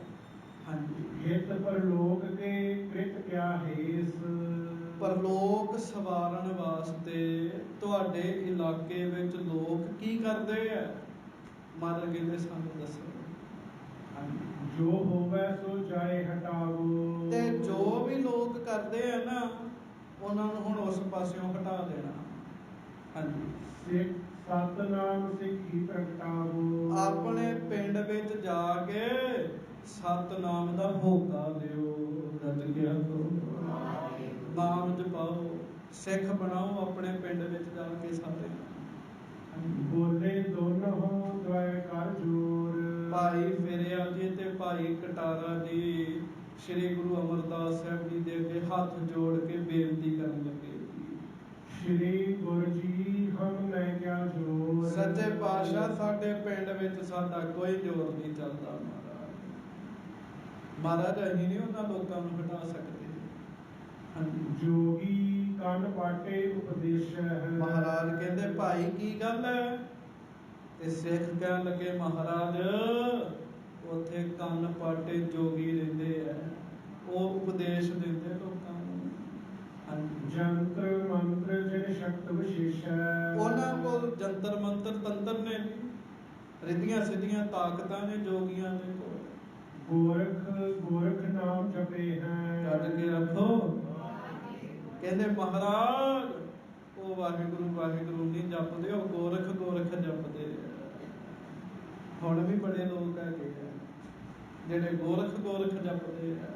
[SPEAKER 2] ਹਾਂਜੀ,
[SPEAKER 1] ਹਿਤ ਪਰਲੋਕ ਕੇ ਕ੍ਰਿਤ ਕਿਆ ਹੇਸ।
[SPEAKER 2] ਪਰਲੋਕ ਸਵਾਰਨ ਵਾਸਤੇ ਤੁਹਾਡੇ ਇਲਾਕੇ ਵਿੱਚ ਲੋਕ ਕੀ ਕਰਦੇ ਆ? ਮਹਾਰਾਜ ਕਹਿੰਦੇ ਸਾਨੂੰ ਦੱਸੋ।
[SPEAKER 1] ਜੋ ਹੋਵੇ ਸੋ ਚਾਹੇ ਹਟਾਵੋ।
[SPEAKER 2] ਤੇ ਜੋ ਵੀ ਲੋਕ ਕਰਦੇ ਆ ਨਾ, ਉਹਨਾਂ ਨੂੰ ਹੁਣ ਉਸ ਪਾਸਿਓਂ ਹਟਾ ਦੇਣਾ। ਹਾਂਜੀ,
[SPEAKER 1] ਸਿੱਖ ਸਤਨਾਮ ਸਿੱਖੀ ਪ੍ਰਗਟਾਵੋ।
[SPEAKER 2] ਆਪਣੇ ਪਿੰਡ ਵਿੱਚ ਜਾ ਕੇ ਸਤਨਾਮ ਦਾ ਹੋਕਾ ਦਿਓ। ਰੱਜ ਗਿਆ ਨਾਮ ਜਪਾਓ, ਸਿੱਖ ਬਣਾਓ ਆਪਣੇ ਪਿੰਡ ਵਿੱਚ ਜਾ ਕੇ ਸਾਰੇ।
[SPEAKER 1] ਬੋਲੇ ਦੋਨੋਂ ਦੁਆਏ ਕਰ ਜੋਰ।
[SPEAKER 2] ਭਾਈ ਫਿਰਿਆ ਜੀ ਤੇ ਭਾਈ ਕਟਾਰਾ ਜੀ ਸ੍ਰੀ ਗੁਰੂ ਅਮਰਦਾਸ ਸਾਹਿਬ ਜੀ ਦੇ ਅੱਗੇ ਹੱਥ ਜੋੜ ਕੇ ਬੇਨਤੀ ਕਰਨ ਲੱਗੇ।
[SPEAKER 1] ਸ਼੍ਰੀ ਗੁਰੂ ਜੀ ਹਮ ਲੈ ਕਿਆ ਜੋਰ।
[SPEAKER 2] ਸੱਚੇ ਪਾਤਸ਼ਾਹ ਸਾਡੇ ਪਿੰਡ ਵਿੱਚ ਸਾਡਾ ਕੋਈ ਜ਼ੋਰ ਨਹੀਂ ਚੱਲਦਾ। ਮਹਾਰਾਜ ਅਸੀਂ ਨਹੀਂ ਉਹਨਾਂ ਲੋਕਾਂ ਨੂੰ ਹਟਾ ਸਕਦੇ।
[SPEAKER 1] ਜੋਗੀ ਕੰਨ ਪਾਟੇ ਉਪਦੇਸ਼ ਹੈ।
[SPEAKER 2] ਮਹਾਰਾਜ ਕਹਿੰਦੇ ਭਾਈ ਕੀ ਗੱਲ ਹੈ? ਤੇ ਸਿੱਖ ਕਹਿਣ ਲੱਗੇ ਮਹਾਰਾਜ ਉੱਥੇ ਕੰਨ ਪਾਟੇ ਜੋਗੀ ਰਹਿੰਦੇ ਆ, ਉਹ ਉਪਦੇਸ਼ ਦਿੰਦੇ ਲੋਕਾਂ ਨੂੰ।
[SPEAKER 1] ਜੰਤਰ ਮੰਤਰ ਜਿਨ ਸ਼ਕਤ ਵਿਸ਼ੇਸ਼ ਹੈ।
[SPEAKER 2] ਉਹਨਾਂ ਕੋਲ ਜੰਤਰ ਮੰਤਰ ਤੰਤਰ ਨੇ, ਰਿੱਧੀਆਂ ਸਿੱਧੀਆਂ ਤਾਕਤਾਂ ਨੇ ਜੋਗੀਆਂ ਦੇ ਕੋਲ।
[SPEAKER 1] ਗੋਰਖ ਗੋਰਖ ਨਾਮ ਜਪੇ ਹੈ।
[SPEAKER 2] ਕੱਢ ਕੇ ਰੱਖੋ। ਕਹਿੰਦੇ ਮਹਾਰਾਜ ਉਹ ਵਾਹਿਗੁਰੂ ਵਾਹਿਗੁਰੂ ਨਹੀਂ ਜਪਦੇ, ਉਹ ਗੋਰਖ ਗੋਰਖ ਜਪਦੇ। ਹੁਣ ਵੀ ਬੜੇ ਲੋਕ ਹੈਗੇ ਆ ਜਿਹੜੇ ਗੋਰਖ ਗੋਰਖ ਜਪਦੇ ਆ।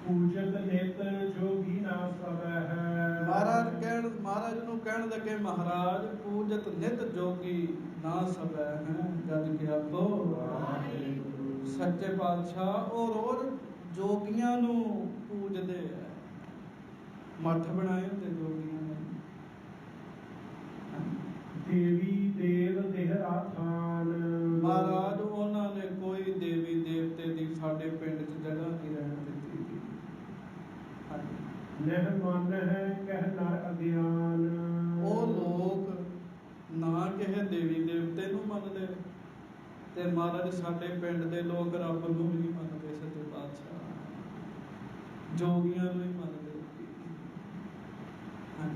[SPEAKER 1] ਪੂਜਤ ਨਿਤ ਜੋਗੀ ਨਾ ਸਭ ਹੈ।
[SPEAKER 2] ਮਹਾਰਾਜ ਨੂੰ ਕਹਿਣ ਲੱਗੇ ਮਹਾਰਾਜ ਪੂਜਤ ਨਿਤ ਜੋਗੀ ਨਾ ਸਭ ਹੈ। ਗੱਜ ਕੇ ਆਖੋ ਸੱਚੇ ਪਾਤਸ਼ਾਹ ਉਹ ਰੋਜ਼ ਜੋਗੀਆਂ ਨੂੰ ਪੂਜਦੇ ਆ। ਮੱਠ ਬਣਾਏ ਹੁੰਦੇ ਜੋਗੀਆਂ ਨੇ।
[SPEAKER 1] ਦੇਵੀ ਦੇਵ ਦੇਹਰਾ ਥਾਨ।
[SPEAKER 2] ਮਹਾਰਾਜ ਉਹਨਾਂ ਨੇ ਕੋਈ ਦੇਵੀ ਦੇਵਤੇ ਦੀ ਸਾਡੇ ਪਿੰਡ 'ਚ ਜਗ੍ਹਾ ਨਹੀਂ ਰਹਿਣ ਦਿੱਤੀ ਸੀ।
[SPEAKER 1] ਨਹਿ ਮਨ ਹੈ ਕਹਿ ਨਰ ਅਗਿਆਨ।
[SPEAKER 2] ਉਹ ਲੋਕ ਨਾ ਕਿਸੇ ਦੇਵੀ ਦੇਵਤੇ ਨੂੰ ਮੰਨਦੇ ਤੇ ਮਹਾਰਾਜ ਸਾਡੇ ਪਿੰਡ ਦੇ ਲੋਕ ਰੱਬ ਨੂੰ ਵੀ ਨਹੀਂ ਮੰਨਦੇ। ਸੱਚੇ ਪਾਤਸ਼ਾਹ ਜੋਗੀਆਂ ਨੂੰ ਹੀ ਮੰਨਦੇ।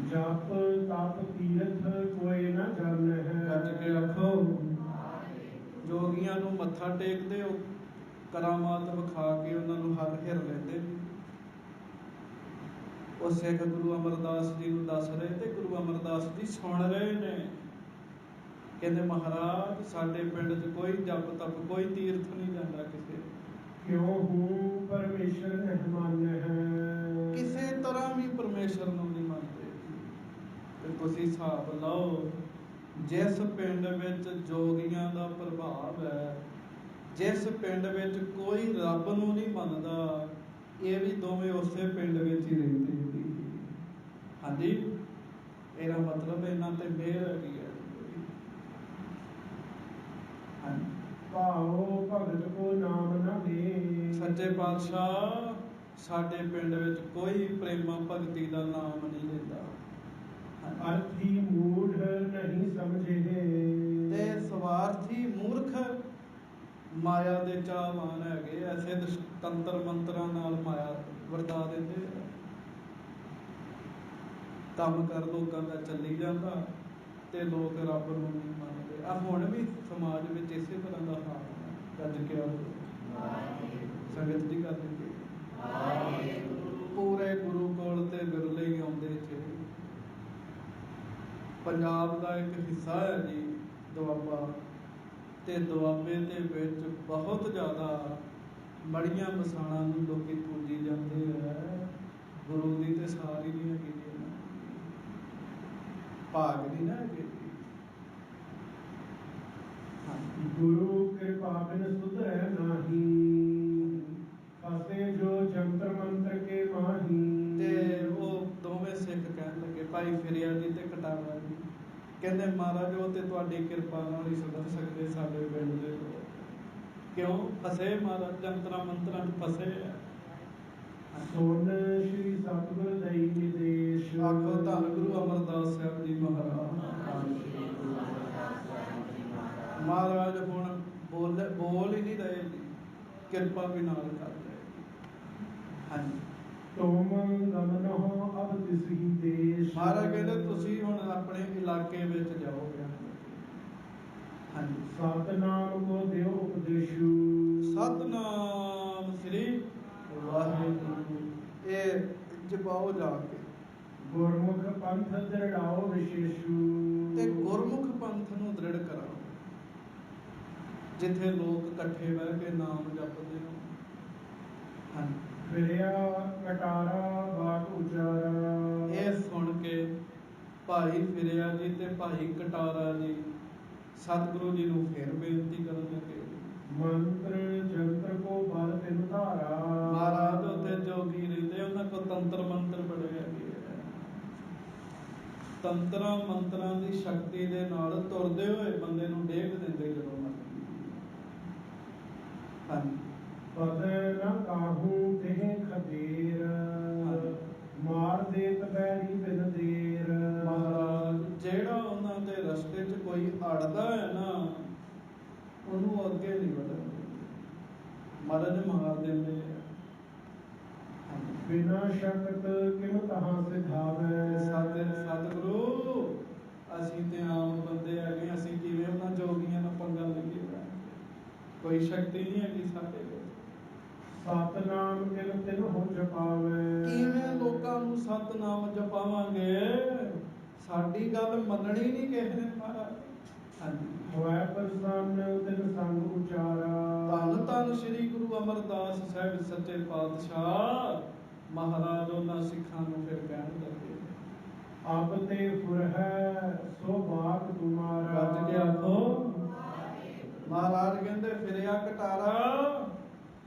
[SPEAKER 1] ਜਪ ਤਪ ਤੀਰਥ ਕੋਈ ਨਾ ਜਾਣੈ ਹੈ।
[SPEAKER 2] ਗੱਜ ਕੇ ਆਖੋ। ਜੋਗੀਆਂ ਨੂੰ ਮੱਥਾ ਟੇਕਦੇ ਉਹ ਕਰਾਮਾਤ ਵਿਖਾ ਕੇ ਉਹਨਾਂ ਨੂੰ ਹਰ ਹਿਰ ਲੈਂਦੇ। ਉਹ ਸਿੱਖ ਗੁਰੂ ਅਮਰਦਾਸ ਜੀ ਨੂੰ ਦੱਸ ਰਹੇ ਤੇ ਗੁਰੂ ਅਮਰਦਾਸ ਜੀ ਸੁਣ ਰਹੇ ਨੇ। ਕਹਿੰਦੇ ਮਹਾਰਾਜ ਸਾਡੇ ਪਿੰਡ 'ਚ ਕੋਈ ਜਪ ਤਪ ਕੋਈ ਤੀਰਥ ਨਹੀਂ ਜਾਂਦਾ ਕਿਸੇ।
[SPEAKER 1] ਕਿਉਂ ਹੂੰ ਪਰਮੇਸ਼ਰ ਨਹਿ ਮੰਨੈ ਹੈ।
[SPEAKER 2] ਕਿਸੇ ਤਰ੍ਹਾਂ ਵੀ ਪਰਮੇਸ਼ਰ ਨੂੰ ਨਹੀਂ ਮੰਨਦੇ। ਤੇ ਤੁਸੀਂ ਹਿਸਾਬ ਲਾਓ ਜਿਸ ਪਿੰਡ ਵਿੱਚ ਜੋਗੀਆਂ ਦਾ ਪ੍ਰਭਾਵ ਹੈ, ਜਿਸ ਪਿੰਡ ਵਿੱਚ ਕੋਈ ਰੱਬ ਨੂੰ ਨਹੀਂ ਮੰਨਦਾ, ਇਹ ਵੀ ਦੋਵੇਂ ਉਸੇ ਪਿੰਡ ਵਿੱਚ ਹੀ ਰਹਿੰਦੇ ਸੀ। ਹਾਂਜੀ, ਇਹਦਾ ਮਤਲਬ ਇਹਨਾਂ ਤੇ ਮਿਹਰ ਹੈਗੀ ਹੈ।
[SPEAKER 1] ਭਾਉ ਭਗਤ ਕੋ ਨਾਮ ਨਾ ਦੇ।
[SPEAKER 2] ਸੱਚੇ ਪਾਤਸ਼ਾਹ ਸਾਡੇ ਪਿੰਡ ਵਿੱਚ ਕੋਈ ਪ੍ਰੇਮਾ ਭਗਤੀ ਦਾ ਨਾਮ ਨਹੀਂ ਲੈਂਦਾ।
[SPEAKER 1] ਅਰਥੀ ਮੂਢ ਨਹੀਂ ਸਮਝੇ।
[SPEAKER 2] ਤੇ ਸਵਾਰਥੀ ਮੂਰਖ ਮਾਇਆ ਦੇ ਚਾਹਵਾਨ ਹੈਗੇ। ਐਸੇ ਤੰਤਰ ਮੰਤਰਾਂ ਨਾਲ ਮਾਇਆ ਵਰਤਾ ਦਿੰਦੇ। ਕੰਮ ਕਰ ਲੋਕਾਂ ਦਾ ਚੱਲੀ ਜਾਂਦਾ ਤੇ ਲੋਕ ਰੱਬ ਨੂੰ ਨਹੀਂ ਮੰਨਦੇ। ਆ ਹੁਣ ਵੀ ਸਮਾਜ ਵਿੱਚ ਇਸੇ ਤਰ੍ਹਾਂ ਦਾ ਹਾਲ ਹੈ। ਗੱਜ ਕੇ ਸੰਗਤ ਦੀ ਗੱਲ ਹੈ। ਪੂਰੇ ਗੁਰੂ ਕੋਲ ਤੇ ਬਿਰਲੇ ਹੀ ਆਉਂਦੇ ਸੀ। ਪੰਜਾਬ ਦਾ ਇੱਕ ਹਿੱਸਾ ਹੈ ਜੀ ਦੁਆਬਾ, ਤੇ ਦੁਆਬੇ ਦੇ ਵਿੱਚ ਬਹੁਤ ਜ਼ਿਆਦਾ ਮੜੀਆਂ ਮਸਾਣਾਂ ਨੂੰ ਲੋਕੀ ਪੂਜੀ ਜਾਂਦੇ ਹੈ। ਗੁਰੂ ਦੀ ਤੇ ਸਾਰੀ ਨਹੀਂ ਹੈਗੀ ਜੀ, ਭਾਗ ਨਹੀਂ ਨਾ ਹੈਗੇ।
[SPEAKER 1] ਗੁਰੂ ਕਿਰਪਾ ਬਿਨ ਸੁਧਰੈ ਨਾਹੀ। ਫਸੇ ਜੋ ਜੰਤਰ ਮੰਤਰ ਕੇ ਮਾਹੀ। ਤੇ
[SPEAKER 2] ਉਹ ਦੋਵੇਂ ਸਿੱਖ ਕਹਿਣ ਲੱਗੇ, ਭਾਈ ਫਿਰਿਆ ਜੀ ਤੇ ਕਟਾਰਾ ਜੀ, ਕਹਿੰਦੇ ਮਹਾਰਾਜ ਉਹ ਤੇ ਤੁਹਾਡੀ ਕਿਰਪਾ ਨਾਲ ਹੀ ਸੁਧਰ ਸਕਦੇ ਸਾਡੇ ਪਿੰਡ ਦੇ ਲੋਕ। ਕਿਉਂ ਫਸੇ ਮਹਾਰਾਜ? ਜੰਤਰਾਂ ਮੰਤਰਾਂ 'ਚ ਫਸੇ ਆ।
[SPEAKER 1] ਸੁਣ ਸ਼੍ਰੀ ਸਤਿਗੁਰ ਦਈ ਨਿਦੇਸ਼।
[SPEAKER 2] ਆਖੋ ਧੰਨ ਗੁਰੂ ਅਮਰਦਾਸ ਸਾਹਿਬ ਜੀ ਮਹਾਰਾਜ। ਮਹਾਰਾਜ ਹੁਣ ਬੋਲ ਹੀ ਨਹੀਂ ਰਹੇ ਜੀ, ਕਿਰਪਾ ਵੀ ਨਾਲ ਕਰ ਰਹੇ। ਹਾਂਜੀ,
[SPEAKER 1] ਤੁਮ ਗਮਨਹੁ ਅਬ ਤਿਸਹੀ ਦੇਸ਼।
[SPEAKER 2] ਮਹਾਰਾਜ ਕਹਿੰਦੇ ਤੁਸੀਂ ਹੁਣ ਆਪਣੇ ਇਲਾਕੇ ਵਿੱਚ ਜਾਓਗੇ। ਹਾਂਜੀ,
[SPEAKER 1] ਸਤਨਾਮ ਕੋ ਦਿਓ ਉਪਦੇਸ਼ੂ।
[SPEAKER 2] ਸਤਨਾਮ ਸ੍ਰੀ ਵਾਹਿਗੁਰੂ ਇਹ ਜਪਾਓ ਜਾ ਕੇ।
[SPEAKER 1] ਗੁਰਮੁਖ ਪੰਥ ਦ੍ਰਿੜਾਓ ਵਿਸ਼ੇਸ਼ੂ। ਤੇ
[SPEAKER 2] ਗੁਰਮੁਖ ਪੰਥ ਨੂੰ ਦ੍ਰਿੜ ਕਰਾਓ। ਜਿੱਥੇ ਲੋਕ ਇਕੱਠੇ ਬਹਿ ਕੇ ਨਾਮ ਜਪਦੇ ਹੋ। ਹਾਂਜੀ,
[SPEAKER 1] ਫਿਰਿਆ ਕਟਾਰਾ ਬਾਟ ਉਚਾਰਾ।
[SPEAKER 2] ਇਹ ਸੁਣ ਕੇ ਭਾਈ ਫਿਰਿਆ ਜੀ ਤੇ ਭਾਈ ਕਟਾਰਾ ਜੀ ਸਤਿਗੁਰੂ ਜੀ ਨੂੰ ਫਿਰ ਬੇਨਤੀ ਕਰਨ ਲੱਗੇ। ਮੰਤਰ ਜੰਤਰ ਕੋ ਬਲ ਤਿਨ ਧਾਰਾ। ਮਹਾਰਾਜ ਉੱਥੇ ਜੋਗੀ ਰਹਿੰਦੇ, ਉਹਨਾਂ ਕੋਲ ਤੰਤਰ ਮੰਤਰ ਬੜੇ ਹੈਗੇ। ਤੰਤਰਾਂ ਮੰਤਰਾਂ ਦੀ ਸ਼ਕਤੀ ਦੇ ਨਾਲ ਤੁਰਦੇ ਹੋਏ ਬੰਦੇ ਨੂੰ ਡੇਗ ਦਿੰਦੇ ਜਦੋਂ ਮਰਜ਼ੀ। ਹਾਂਜੀ, ਪਦ ਨਾ ਕਾਹੂ ਤੇ ਖਦੇਰ। ਮਾਰ ਦੇ ਤਬੈਰੀ ਬਿਨ ਦੇਰ। ਮਹਾਰਾਜ ਜਿਹੜਾ ਉਹਨਾਂ ਦੇ ਰਸਤੇ 'ਚ ਕੋਈ ਅੜਦਾ ਹੈ ਨਾ, ਉਹਨੂੰ ਅੱਗੇ ਨਹੀਂ ਵਧਣ ਦਿੰਦੇ। ਮਹਾਰਾਜ ਮਾਰ ਦਿੰਦੇ। ਬਿਨਾ ਸ਼ਕਤ ਕਿਮ ਤਹਾਂ ਸਿਧਾਵੈ। ਸਤਿਗੁਰੂ ਅਸੀਂ ਤੇ ਆਮ ਬੰਦੇ ਹੈਗੇ, ਅਸੀਂ ਕਿਵੇਂ ਉਹਨਾਂ ਜੋਗੀਆਂ ਨਾਲ ਪੰਗਾ ਲਈਏ? ਕੋਈ ਸ਼ਕਤੀ ਨਹੀਂ ਹੈਗੀ ਸਾਡੇ ਕੋਲ। ਸਤਨਾਮ ਕਿਨ ਤਿਨ ਹੋ ਜਪਾਵੇ। ਕਿਵੇਂ ਲੋਕਾਂ ਨੂੰ ਸਤਨਾਮ ਜਪਾਵਾਂਗੇ? ਸਾਡੀ ਗੱਲ ਮੰਨਣੀ ਨਹੀਂ ਕਿਸੇ ਨੇ ਮਹਾਰਾਜ। ਹਾਂਜੀ, ਹੋਇ ਪ੍ਰਸੰਨ ਤਿਨ ਸੰਗ ਉਚਾਰਾ। ਧੰਨ ਧੰਨ ਸ੍ਰੀ ਗੁਰੂ ਅਮਰਦਾਸ ਸਾਹਿਬ ਸੱਚੇ ਪਾਤਸ਼ਾਹ ਮਹਾਰਾਜ ਉਹਨਾਂ ਸਿੱਖਾਂ ਨੂੰ ਫਿਰ ਕਹਿਣ ਲੱਗੇ, ਆਪ ਤੇ ਫੁਰ ਹੈ ਸੋ ਬਾਤ ਤੁਮਾਰਾ। ਗੱਜ ਕੇ ਆਖੋ। ਮਹਾਰਾਜ ਕਹਿੰਦੇ ਫਿਰਿਆ ਕਟਾਰਾ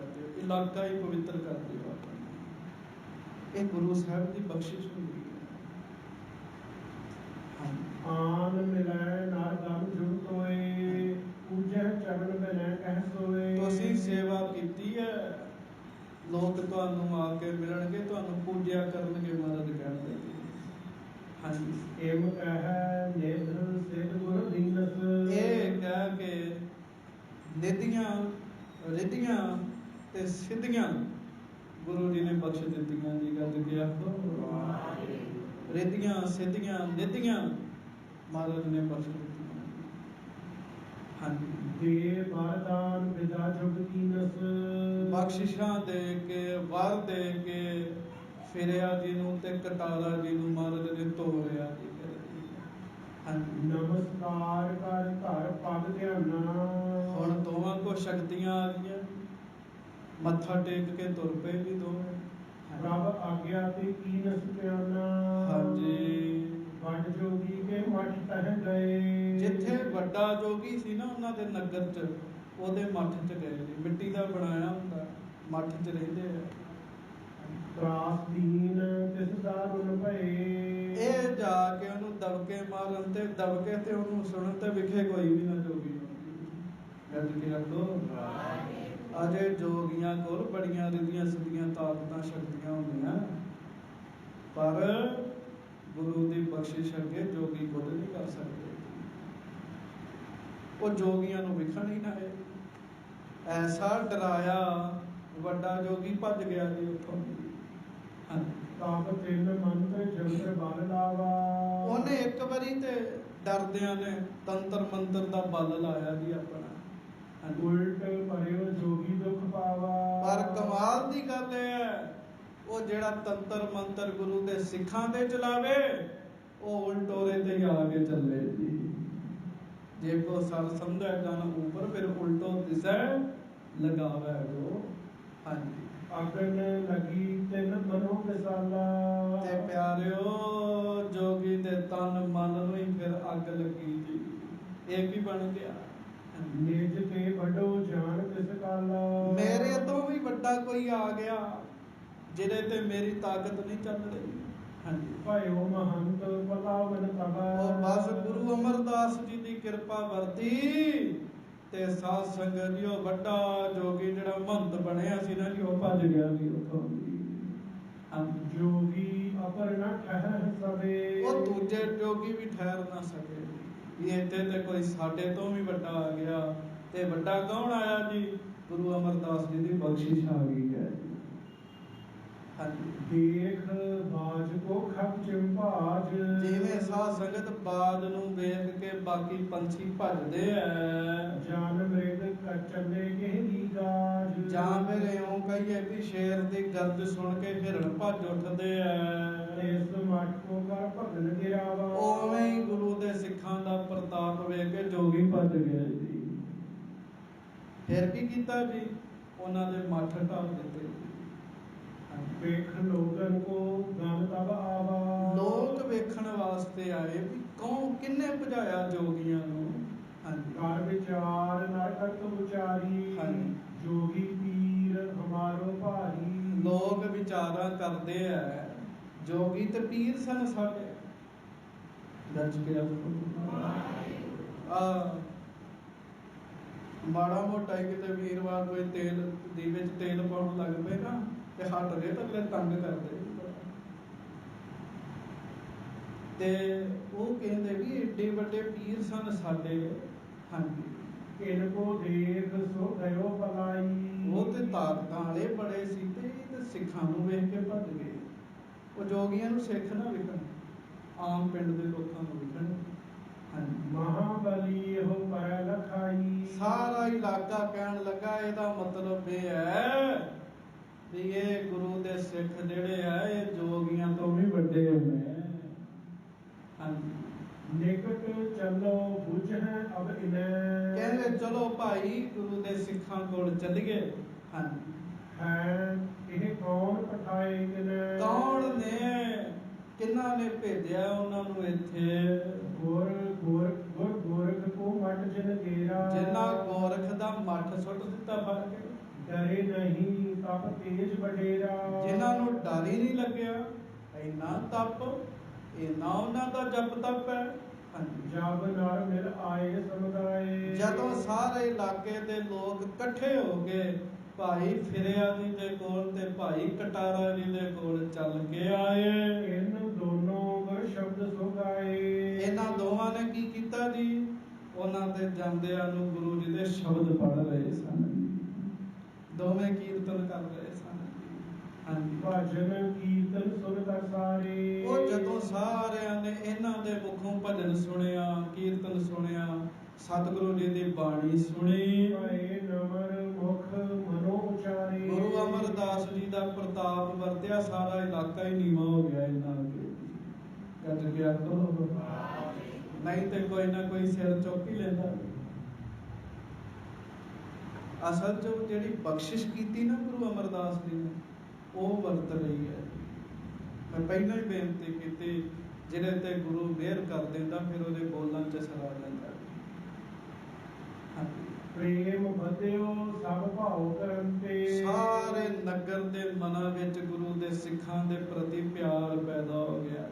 [SPEAKER 2] ਕਰ ਦਿਓ, ਇਲਾਕਾ ਹੀ ਪਵਿੱਤਰ ਕਰ ਦਿਓ ਆਪਣਾ। ਇਹ ਗੁਰੂ ਸਾਹਿਬ ਦੀ ਬਖਸ਼ਿਸ਼ ਹੁੰਦੀ ਹੈ।
[SPEAKER 1] ਆਨ ਮਿਲੈ ਨਰ ਗਮ ਜੁਗ ਤੋਏ, ਪੂਜੈ ਚਰਨ ਬਿਨੈ ਕਹਿ ਸੋਏ।
[SPEAKER 2] ਤੁਸੀਂ ਸੇਵਾ ਕੀਤੀ ਹੈ, ਲੋਕ ਤੁਹਾਨੂੰ ਆ ਕੇ ਮਿਲਣਗੇ, ਤੁਹਾਨੂੰ ਪੂਜਿਆ ਕਰਨਗੇ, ਮਦਦ ਕਰਨਗੇ। ਹਾਂਜੀ,
[SPEAKER 1] ਏਮ ਕਹਿ ਨਿਧ ਸਿਧ ਗੁਰ ਦੀਨਸ।
[SPEAKER 2] ਇਹ ਕਹਿ ਕੇ ਨਿਧੀਆਂ ਰਿਧੀਆਂ ਤੇ ਸਿੱਧੀਆਂ ਗੁਰੂ ਜੀ ਨੇ ਬਖਸ਼ ਦਿੱਤੀਆਂ ਜੀ। ਗੱਲ ਕਿਹਾ ਰਿਧੀਆਂ ਸਿੱਧੀਆਂ ਨਿਧੀਆਂ ਮਹਾਰਾਜ ਨੇ ਬਖਸ਼ ਦਿੱਤੀਆਂ। ਹਾਂਜੀ,
[SPEAKER 1] ਦੇ ਵਰਦਾਨ ਵਿਦਾ ਜੁਗ ਦੀਨਸ।
[SPEAKER 2] ਬਖਸ਼ਿਸ਼ਾਂ ਦੇ ਕੇ, ਵਰ ਦੇ ਕੇ ਫਿਰਿਆ ਜੀ ਨੂੰ ਤੇ ਕਟਾਰਾ ਜੀ ਨੂੰ ਮਹਾਰਾਜ ਨੇ ਤੋਰਿਆ ਜੀ। ਹਾਂਜੀ,
[SPEAKER 1] ਨਮਸਕਾਰ ਕਰ ਘਰ ਪਗ ਧਿਆਨਾ।
[SPEAKER 2] ਹੁਣ ਦੋਵਾਂ ਕੋ ਸ਼ਕਤੀਆਂ ਆ ਗਈਆਂ, ਮੱਥਾ ਟੇਕ ਕੇ ਤੁਰ ਪਏ ਜੀ ਦੋਵੇਂ।
[SPEAKER 1] ਪ੍ਰਭ ਆਗਿਆ ਤੇ ਕੀਨਸ ਪਿਆਨਾ।
[SPEAKER 2] ਹਾਂਜੀ,
[SPEAKER 1] ਵੱਡ ਜੋਗੀ ਕੇ ਮਠ ਤਹਿ ਗਏ।
[SPEAKER 2] ਜਿੱਥੇ ਵੱਡਾ ਜੋਗੀ ਸੀ ਨਾ ਉਹਨਾਂ ਦੇ ਨਗਰ ਚ, ਉਹਦੇ ਮੱਠ ਚ ਗਏ ਜੀ। ਮਿੱਟੀ ਦਾ ਬਣਾਇਆ ਹੁੰਦਾ, ਮੱਠ ਚ ਰਹਿੰਦੇ ਆ।
[SPEAKER 1] ਤਰਾਸ ਦੀਨ ਤਿਸ ਦਾਰੁਨ ਭਏ।
[SPEAKER 2] ਇਹ ਜਾ ਕੇ ਉਹਨੂੰ ਦਬਕੇ ਮਾਰਨ ਤੇ ਦਬਕੇ ਤੇ ਉਹਨੂੰ ਸੁਣਨ ਤੇ ਵਿਖੇ ਕੋਈ ਵੀ ਨਾ ਜੋਗੀ ਨੂੰ। ਗੱਜ ਕੇ ਰੱਖੋ। ਅਜੇ ਜੋਗੀਆਂ ਕੋਲ ਬੜੀਆਂ ਰਿਧੀਆਂ ਸਿੱਧੀਆਂ ਤਾਕਤਾਂ ਸ਼ਕਤੀਆਂ ਹੁੰਦੀਆਂ, ਪਰ ਗੁਰੂ ਦੀ ਬਖਸ਼ਿਸ਼ ਅੱਗੇ ਜੋਗੀ ਕੁਝ ਨਹੀਂ ਕਰ ਸਕਦੇ। ਉਹ ਜੋਗੀਆਂ ਨੂੰ ਵਿਖਣ ਹੀ ਨਾ ਹੈ। ਐਸਾ ਡਰਾਇਆ ਵੱਡਾ ਜੋਗੀ ਭੱਜ ਗਿਆ ਜੀ ਉੱਥੋਂ।
[SPEAKER 1] ਤਾਪ ਤਿੰਨ ਮੰਤਰ ਜੰਤਰ ਬਲ ਲਾਵਾ।
[SPEAKER 2] ਉਹਨੇ ਇੱਕ ਵਾਰੀ ਤੇ ਡਰਦਿਆਂ ਨੇ ਤੰਤਰ ਮੰਤਰ ਦਾ ਬਲ ਲਾਇਆ ਜੀ ਆਪਣਾ।
[SPEAKER 1] ਉਲਟ ਭਰਿਓ ਜੋਗੀ ਦੁਖ ਪਾਵਾ।
[SPEAKER 2] ਪਰ ਕਮਾਲ ਦੀ ਗੱਲ ਇਹ ਹੈ, ਉਹ ਜਿਹੜਾ ਤੰਤਰ ਮੰਤਰ ਗੁਰੂ ਦੇ ਸਿੱਖਾਂ ਤੇ ਚਲਾਵੇ, ਉਹ ਉਲਟੋਰੇ ਤੇ ਆ ਕੇ ਚੱਲੇ ਜੀ। ਜੇ ਕੋ ਸਰ ਸਮਝੈ ਗਨ ਉਪਰ, ਫਿਰ ਉਲਟੋ ਦਿਸੈ ਲਗਾਵੇ ਜੋ। ਹਾਂਜੀ,
[SPEAKER 1] ਅਗਨ ਲਗੀ ਤਿੰਨ ਮਨੋ ਵਿਸਾਲਾ।
[SPEAKER 2] ਤੇ ਪਿਆਰਿਓ ਜੋਗੀ ਦੇ ਤਨ ਮਨ ਨੂੰ ਹੀ ਫਿਰ ਅੱਗ ਲੱਗੀ ਜੀ। ਇਹ ਕੀ ਬਣ ਗਿਆ?
[SPEAKER 1] ਨਿਜ ਤੇ ਵੱਡੋ ਜਾਣ ਤਿਸ ਕਾਲਾ।
[SPEAKER 2] ਮੇਰੇ ਤੋਂ ਵੀ ਵੱਡਾ ਕੋਈ ਆ ਗਿਆ ਜਿਹਦੇ ਤੇ ਮੇਰੀ ਤਾਕਤ ਨਹੀਂ ਚੱਲ ਰਹੀ। ਹਾਂਜੀ,
[SPEAKER 1] ਭਇਓ ਮਹੰਤ ਪਲਾਵਨ ਤਬੈ।
[SPEAKER 2] ਉਹ ਬਸ ਗੁਰੂ ਅਮਰਦਾਸ ਜੀ ਦੀ ਕਿਰਪਾ ਵਰਤੀ ਤੇ ਸਾਧ ਸੰਗਤ ਜੀ, ਉਹ ਵੱਡਾ ਜੋਗੀ ਜਿਹੜਾ ਮਹੰਤ ਬਣਿਆ ਸੀ ਨਾ ਜੀ, ਉਹ ਭੱਜ ਗਿਆ ਜੀ ਉੱਥੋਂ ਦੀ।
[SPEAKER 1] ਜੋਗੀ ਅਪਰ ਨ ਠਹਿਰ ਸਵੇ।
[SPEAKER 2] ਉਹ ਦੂਜੇ ਜੋਗੀ ਵੀ ਠਹਿਰ ਨਾ ਸਕੇ ਵੀ ਇੱਥੇ ਤੇ ਕੋਈ ਸਾਡੇ ਤੋਂ ਵੀ ਵੱਡਾ ਆ ਗਿਆ। ਤੇ ਵੱਡਾ ਕੌਣ ਆਇਆ ਜੀ? ਗੁਰੂ ਅਮਰਦਾਸ ਜੀ ਦੀ ਬਖਸ਼ਿਸ਼ ਆ ਗਈ ਹੈ।
[SPEAKER 1] ਦੇਖ ਬਾਜ ਕੋ ਖਪ ਚਿੰਪਾਜ।
[SPEAKER 2] ਜਿਵੇਂ ਸਾਧ ਸੰਗਤ ਬਾਜ ਨੂੰ ਵੇਖ ਕੇ ਬਾਕੀ ਪੰਛੀ ਭੱਜਦੇ ਐ,
[SPEAKER 1] ਜਾਨ ਮ੍ਰਿਗ ਕੱਚਲੇ ਗਹਿਰੀ ਗਾਜ।
[SPEAKER 2] ਜਾਂ ਫਿਰ ਇਉਂ ਕਹੀਏ ਵੀ ਸ਼ੇਰ ਦੀ ਗਰਜ ਸੁਣ ਕੇ ਹਿਰਨ ਭੱਜ ਉੱਠਦੇ ਐ।
[SPEAKER 1] ਇਸ ਮਠ ਕੋ ਕਰ ਭਗਨ ਗਿਰਾਵਾ।
[SPEAKER 2] ਉਵੇਂ ਹੀ ਗੁਰੂ ਦੇ ਸਿੱਖਾਂ ਦਾ ਪ੍ਰਤਾਪ ਵੇਖ ਕੇ ਜੋਗੀ ਭੱਜ ਗਏ ਜੀ। ਫਿਰ ਕੀ ਕੀਤਾ ਜੀ? ਉਹਨਾਂ ਦੇ ਮੱਠ ਢਾਹ ਦਿੱਤੇ।
[SPEAKER 1] ਵੇਖ ਲੋਗਨ ਕੋ ਗਨ ਤਬ ਆਵਾ।
[SPEAKER 2] ਲੋਕ ਵੇਖਣ ਵਾਸਤੇ ਆਏ ਵੀ ਕੌਣ ਕਿੰਨੇ ਭਜਾਇਆ ਜੋਗੀਆਂ ਨੂੰ। ਹਾਂਜੀ,
[SPEAKER 1] ਕਰ ਵਿਚਾਰ ਨਰਕ ਵਿਚਾਰੀ।
[SPEAKER 2] ਹਾਂਜੀ,
[SPEAKER 1] ਜੋਗੀ ਪੀਰ ਹਮਾਰੋ ਭਾਰੀ।
[SPEAKER 2] ਲੋਕ ਵਿਚਾਰਾਂ ਕਰਦੇ ਐ, ਜੋਗੀ ਤੇ ਪੀਰ ਸਨ ਸਾਡੇ। ਗੱਜ ਕੇ ਆ ਮਾੜਾ ਮੋਟਾ ਕਿਤੇ ਵੀਰਵਾਰ ਕੋਈ ਤੇਲ ਦੀ ਵਿੱਚ ਤੇਲ ਪਾਉਣ ਲੱਗ ਪਏ ਨਾ ਤੇ ਹਟ ਗਏ ਤਾਂ ਅਗਲੇ ਤੰਗ ਕਰਦੇ। ਤੇ ਉਹ ਕਹਿੰਦੇ ਵੀ ਏਡੇ ਵੱਡੇ ਪੀਰ ਸਨ ਸਾਡੇ। ਹਾਂਜੀ,
[SPEAKER 1] ਇਨਕੋ ਦੇਖ ਸੋ ਗਇਓ ਪਲਾਈ।
[SPEAKER 2] ਉਹ ਤੇ ਤਾਕਤਾਂ ਵਾਲੇ ਬੜੇ ਸੀ ਤੇ ਇਹ ਤੇ ਸਿੱਖਾਂ ਨੂੰ ਵੇਖ ਕੇ ਭੱਜ ਗਏ। ਉਹ ਜੋਗੀਆਂ ਨੂੰ ਸਿੱਖ ਨਾ ਵਿਖਣ, ਆਮ ਪਿੰਡ ਦੇ ਲੋਕਾਂ ਨੂੰ ਵਿਖਣ।
[SPEAKER 1] ਮਹਾਬਲੀ ਇਹੋ ਪੈ ਲਖਾਈ।
[SPEAKER 2] ਸਾਰਾ ਇਲਾਕਾ ਕਹਿਣ ਲੱਗਾ ਇਹਦਾ ਮਤਲਬ ਇਹ ਹੈ ਵੀ ਇਹ ਗੁਰੂ ਦੇ ਸਿੱਖ ਜਿਹੜੇ ਆ ਇਹ ਜੋਗੀਆਂ ਤੋਂ ਵੀ ਵੱਡੇ ਨੇ। ਹਾਂਜੀ,
[SPEAKER 1] ਨਿਕਟ ਚਲੋ ਬੁਝੈ ਅਬ ਇਨੈ।
[SPEAKER 2] ਕਹਿੰਦੇ ਚਲੋ ਭਾਈ ਗੁਰੂ ਦੇ ਸਿੱਖਾਂ ਕੋਲ ਚੱਲੀਏ। ਹਾਂਜੀ,
[SPEAKER 1] ਹੈ ਇਹ ਕੌਣ ਪਠਾਏ ਕਿਨੈ।
[SPEAKER 2] ਕੌਣ ਨੇ, ਕਿਹਨਾਂ ਨੇ ਭੇਜਿਆ ਉਹਨਾਂ ਨੂੰ ਇੱਥੇ?
[SPEAKER 1] ਗੋਰਖ ਕੋ ਮਠ ਜਿਨ ਗੇਰਾ।
[SPEAKER 2] ਜਿਨ੍ਹਾਂ ਗੋਰਖ ਦਾ ਮੱਠ ਸੁੱਟ ਦਿੱਤਾ ਫੜ ਕੇ।
[SPEAKER 1] ਡਰੇ ਨਹੀਂ ਤਪ ਤੇਜ ਵਡੇਰਾ।
[SPEAKER 2] ਜਿਨ੍ਹਾਂ ਨੂੰ ਡਰ ਹੀ ਨਹੀਂ ਲੱਗਿਆ, ਇੰਨਾ ਤਪ, ਇੰਨਾ ਉਹਨਾਂ ਦਾ ਜਪ ਤਪ ਹੈ।
[SPEAKER 1] ਜਬ ਨਰ ਮਿਲ ਆਏ ਸਮੁਦਾਏ।
[SPEAKER 2] ਜਦੋਂ ਸਾਰੇ ਇਲਾਕੇ ਦੇ ਲੋਕ ਇਕੱਠੇ ਹੋ ਗਏ, ਭਾਈ ਫਿਰਿਆ ਜੀ ਦੇ ਕੋਲ ਤੇ ਭਾਈ ਕਟਾਰਾ ਜੀ ਦੇ ਕੋਲ ਚੱਲ ਕੇ ਆਏ।
[SPEAKER 1] ਇਹਨਾਂ ਦੋਨੋਂ ਗੁਰ ਸ਼ਬਦ ਸੁਗਾਏ।
[SPEAKER 2] ਇਹਨਾਂ ਦੋਵਾਂ ਨੇ ਕੀ ਕੀਤਾ ਜੀ? ਉਹਨਾਂ ਦੇ ਜਾਂਦਿਆਂ ਨੂੰ ਗੁਰੂ ਜੀ ਦੇ ਸ਼ਬਦ ਪੜ੍ਹ ਰਹੇ ਸਨ, ਦੋਵੇਂ ਕੀਰਤਨ ਕਰ ਰਹੇ ਸਨ। ਹਾਂਜੀ,
[SPEAKER 1] ਭਜਨ ਕੀਰਤਨ ਸੁਣਦਾ ਸਾਰੇ।
[SPEAKER 2] ਉਹ ਜਦੋਂ ਸਾਰਿਆਂ ਨੇ ਇਹਨਾਂ ਦੇ ਮੁਖੋਂ ਭਜਨ ਸੁਣਿਆ, ਕੀਰਤਨ ਸੁਣਿਆ, ਸਤਿਗੁਰੂ ਜੀ ਦੀ ਬਾਣੀ ਸੁਣੀ,
[SPEAKER 1] ਭਏ ਨਮਰ ਮੁਖ ਮਨੋ ਉਚਾਰੇ।
[SPEAKER 2] ਗੁਰੂ ਅਮਰਦਾਸ ਜੀ ਦਾ ਪ੍ਰਤਾਪ ਵਰਤਿਆ, ਸਾਰਾ ਇਲਾਕਾ ਹੀ ਨੀਵਾਂ ਹੋ ਗਿਆ ਇਹਨਾਂ ਅੱਗੇ। ਗੱਜ ਗਿਆ ਕਰੋ, ਨਹੀਂ ਤੇ ਕੋਈ ਨਾ ਕੋਈ ਸਿਰ ਚੁੱਕ ਹੀ ਲੈਂਦਾ। ਅਸਲ 'ਚ ਜਿਹੜੀ ਬਖਸ਼ਿਸ਼ ਕੀਤੀ ਨਾ ਗੁਰੂ ਅਮਰਦਾਸ ਜੀ ਨੇ, ਉਹ ਵਰਤ ਰਹੀ ਹੈ। ਮੈਂ ਪਹਿਲਾਂ ਹੀ ਬੇਨਤੀ ਕੀਤੀ, ਜਿਹੜੇ ਤੇ ਗੁਰੂ ਮਿਹਰ ਕਰ ਦਿੰਦਾ ਫਿਰ ਉਹਦੇ ਬੋਲਾਂ 'ਚ ਅਸਰ ਆ ਜਾਂਦਾ।
[SPEAKER 1] ਪ੍ਰੇਮ ਵਧਿਓ ਸਭ ਭਾਉ ਕਰਨ ਤੇ।
[SPEAKER 2] ਸਾਰੇ ਨਗਰ ਦੇ ਮਨਾਂ ਵਿੱਚ ਗੁਰੂ ਦੇ ਸਿੱਖਾਂ ਦੇ ਪ੍ਰਤੀ ਪਿਆਰ ਪੈਦਾ ਹੋ ਗਿਆ,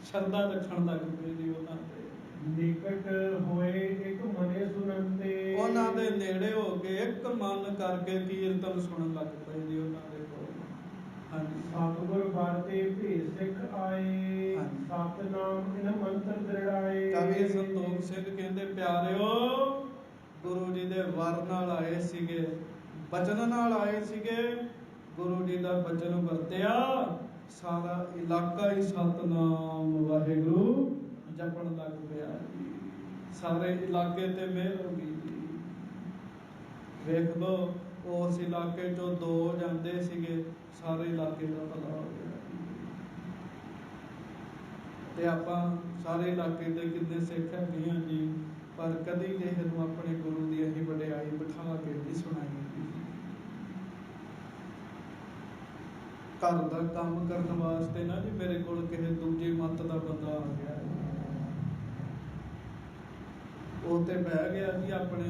[SPEAKER 2] ਸ਼ਰਧਾ ਰੱਖਣ ਲੱਗ ਪਏ ਜੀ ਉਹਨਾਂ ਤੇ।
[SPEAKER 1] ਨਿਕਟ ਹੋਏ ਇੱਕ ਮਨੇ ਸੁਣੰਤੇ।
[SPEAKER 2] ਉਹਨਾਂ ਦੇ ਨੇੜੇ ਹੋ ਕੇ ਇੱਕ ਮਨ ਕਰਕੇ ਕੀਰਤਨ ਸੁਣਨ ਲੱਗ ਪਏ ਜੀ ਉਹਨਾਂ ਦੇ ਕੋਲ। ਹਾਂਜੀ,
[SPEAKER 1] ਸਤਿਗੁਰ ਵਰਤੇ ਭੇਸ ਸਿੱਖ ਆਏ। ਸਤਿਨਾਮ ਇਨ ਮੰਤਰ ਦ੍ਰਿੜਾਏ।
[SPEAKER 2] ਕਵੀ ਸੰਤੋਖ ਸਿੰਘ ਕਹਿੰਦੇ, ਪਿਆਰਿਓ ਗੁਰੂ ਜੀ ਦੇ ਵਰ ਨਾਲ ਆਏ ਸੀਗੇ, ਬਚਨ ਨਾਲ ਆਏ ਸੀਗੇ। ਗੁਰੂ ਜੀ ਦਾ ਬਚਨ ਵਰਤਿਆ, ਸਾਰਾ ਇਲਾਕਾ ਹੀ ਸਤਨਾਮ ਵਾਹਿਗੁਰੂ ਜਪਣ ਲੱਗ ਪਿਆ। ਸਾਰੇ ਇਲਾਕੇ ਤੇ ਮਿਹਰ ਹੋ ਗਈ ਜੀ। ਵੇਖ ਲਓ, ਉਸ ਇਲਾਕੇ ਚੋਂ ਦੋ ਜਾਂਦੇ ਸੀਗੇ, ਸਾਰੇ ਇਲਾਕੇ ਦਾ ਭਲਾ ਹੋ ਗਿਆ। ਤੇ ਆਪਾਂ ਸਾਰੇ ਇਲਾਕੇ ਦੇ ਕਿੰਨੇ ਸਿੱਖ ਹੈਗੇ ਆ ਜੀ, ਪਰ ਕਦੀ ਕਿਸੇ ਨੂੰ ਆਪਣੇ ਗੁਰੂ ਦੀ ਇਹੀ ਵਡਿਆਈ ਬਿਠਾ ਕੇ ਨਹੀਂ ਸੁਣਾਈ। ਘਰ ਦਾ ਕੰਮ ਕਰਨ ਵਾਸਤੇ ਨਾ ਜੀ ਮੇਰੇ ਕੋਲ ਕਿਸੇ ਦੂਜੇ ਮੱਤ ਦਾ ਬੰਦਾ ਆ ਗਿਆ, ਉਹ ਤੇ ਬਹਿ ਗਿਆ ਜੀ ਆਪਣੇ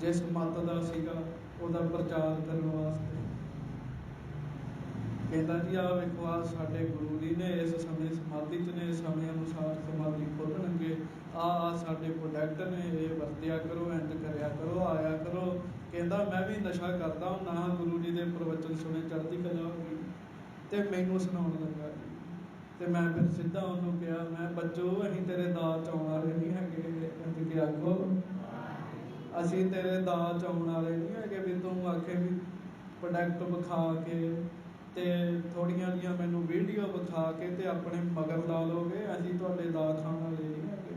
[SPEAKER 2] ਜਿਸ ਮੱਤ ਦਾ ਸੀਗਾ ਉਹਦਾ ਪ੍ਰਚਾਰ ਕਰਨ ਵਾਸਤੇ। ਕਹਿੰਦਾ ਜੀ ਆਹ ਵੇਖੋ, ਆਹ ਸਾਡੇ ਗੁਰੂ ਜੀ ਨੇ ਇਸ ਸਮੇਂ ਸਮਾਧੀ 'ਚ ਨੇ, ਸਮੇਂ ਅਨੁਸਾਰ ਸਮਾਧੀ ਖੋਲਣਗੇ, ਆਹ ਸਾਡੇ ਪ੍ਰੋਡਕਟ ਨੇ, ਇਹ ਵਰਤਿਆ ਕਰੋ, ਇੰਝ ਕਰਿਆ ਕਰੋ, ਆਇਆ ਕਰੋ। ਕਹਿੰਦਾ ਮੈਂ ਵੀ ਨਸ਼ਾ ਕਰਦਾ ਨਾ, ਗੁਰੂ ਜੀ ਦੇ ਪ੍ਰਵਚਨ ਸੁਣੇ ਚੜ੍ਹਦੀ ਕਲਾ ਹੋ ਗਈ। ਤੇ ਮੈਨੂੰ ਸੁਣਾਉਣ ਲੱਗਾ ਜੀ, ਤੇ ਮੈਂ ਫਿਰ ਸਿੱਧਾ ਉਹਨੂੰ ਕਿਹਾ, ਮੈਂ ਬੱਚੋ ਅਸੀਂ ਤੇਰੇ ਦਾਅ 'ਚ ਆਉਣ ਵਾਲੇ ਨਹੀਂ ਹੈਗੇ। ਇੰਝ ਕਿ ਆਖੋ, ਅਸੀਂ ਤੇਰੇ ਦਾਅ 'ਚ ਆਉਣ ਵਾਲੇ ਨਹੀਂ ਹੈਗੇ ਵੀ ਤੂੰ ਆਖੇ ਵੀ ਪ੍ਰੋਡਕਟ ਵਿਖਾ ਕੇ ਤੇ ਥੋੜੀਆਂ ਜੀਆਂ ਮੈਨੂੰ ਵੀਡੀਓ ਵਿਖਾ ਕੇ ਤੇ ਆਪਣੇ ਮਗਰ ਲਾ ਲੋਗੇ। ਅਸੀਂ ਤੁਹਾਡੇ ਦਾਅ ਖਾਣ ਵਾਲੇ ਨਹੀਂ ਹੈਗੇ,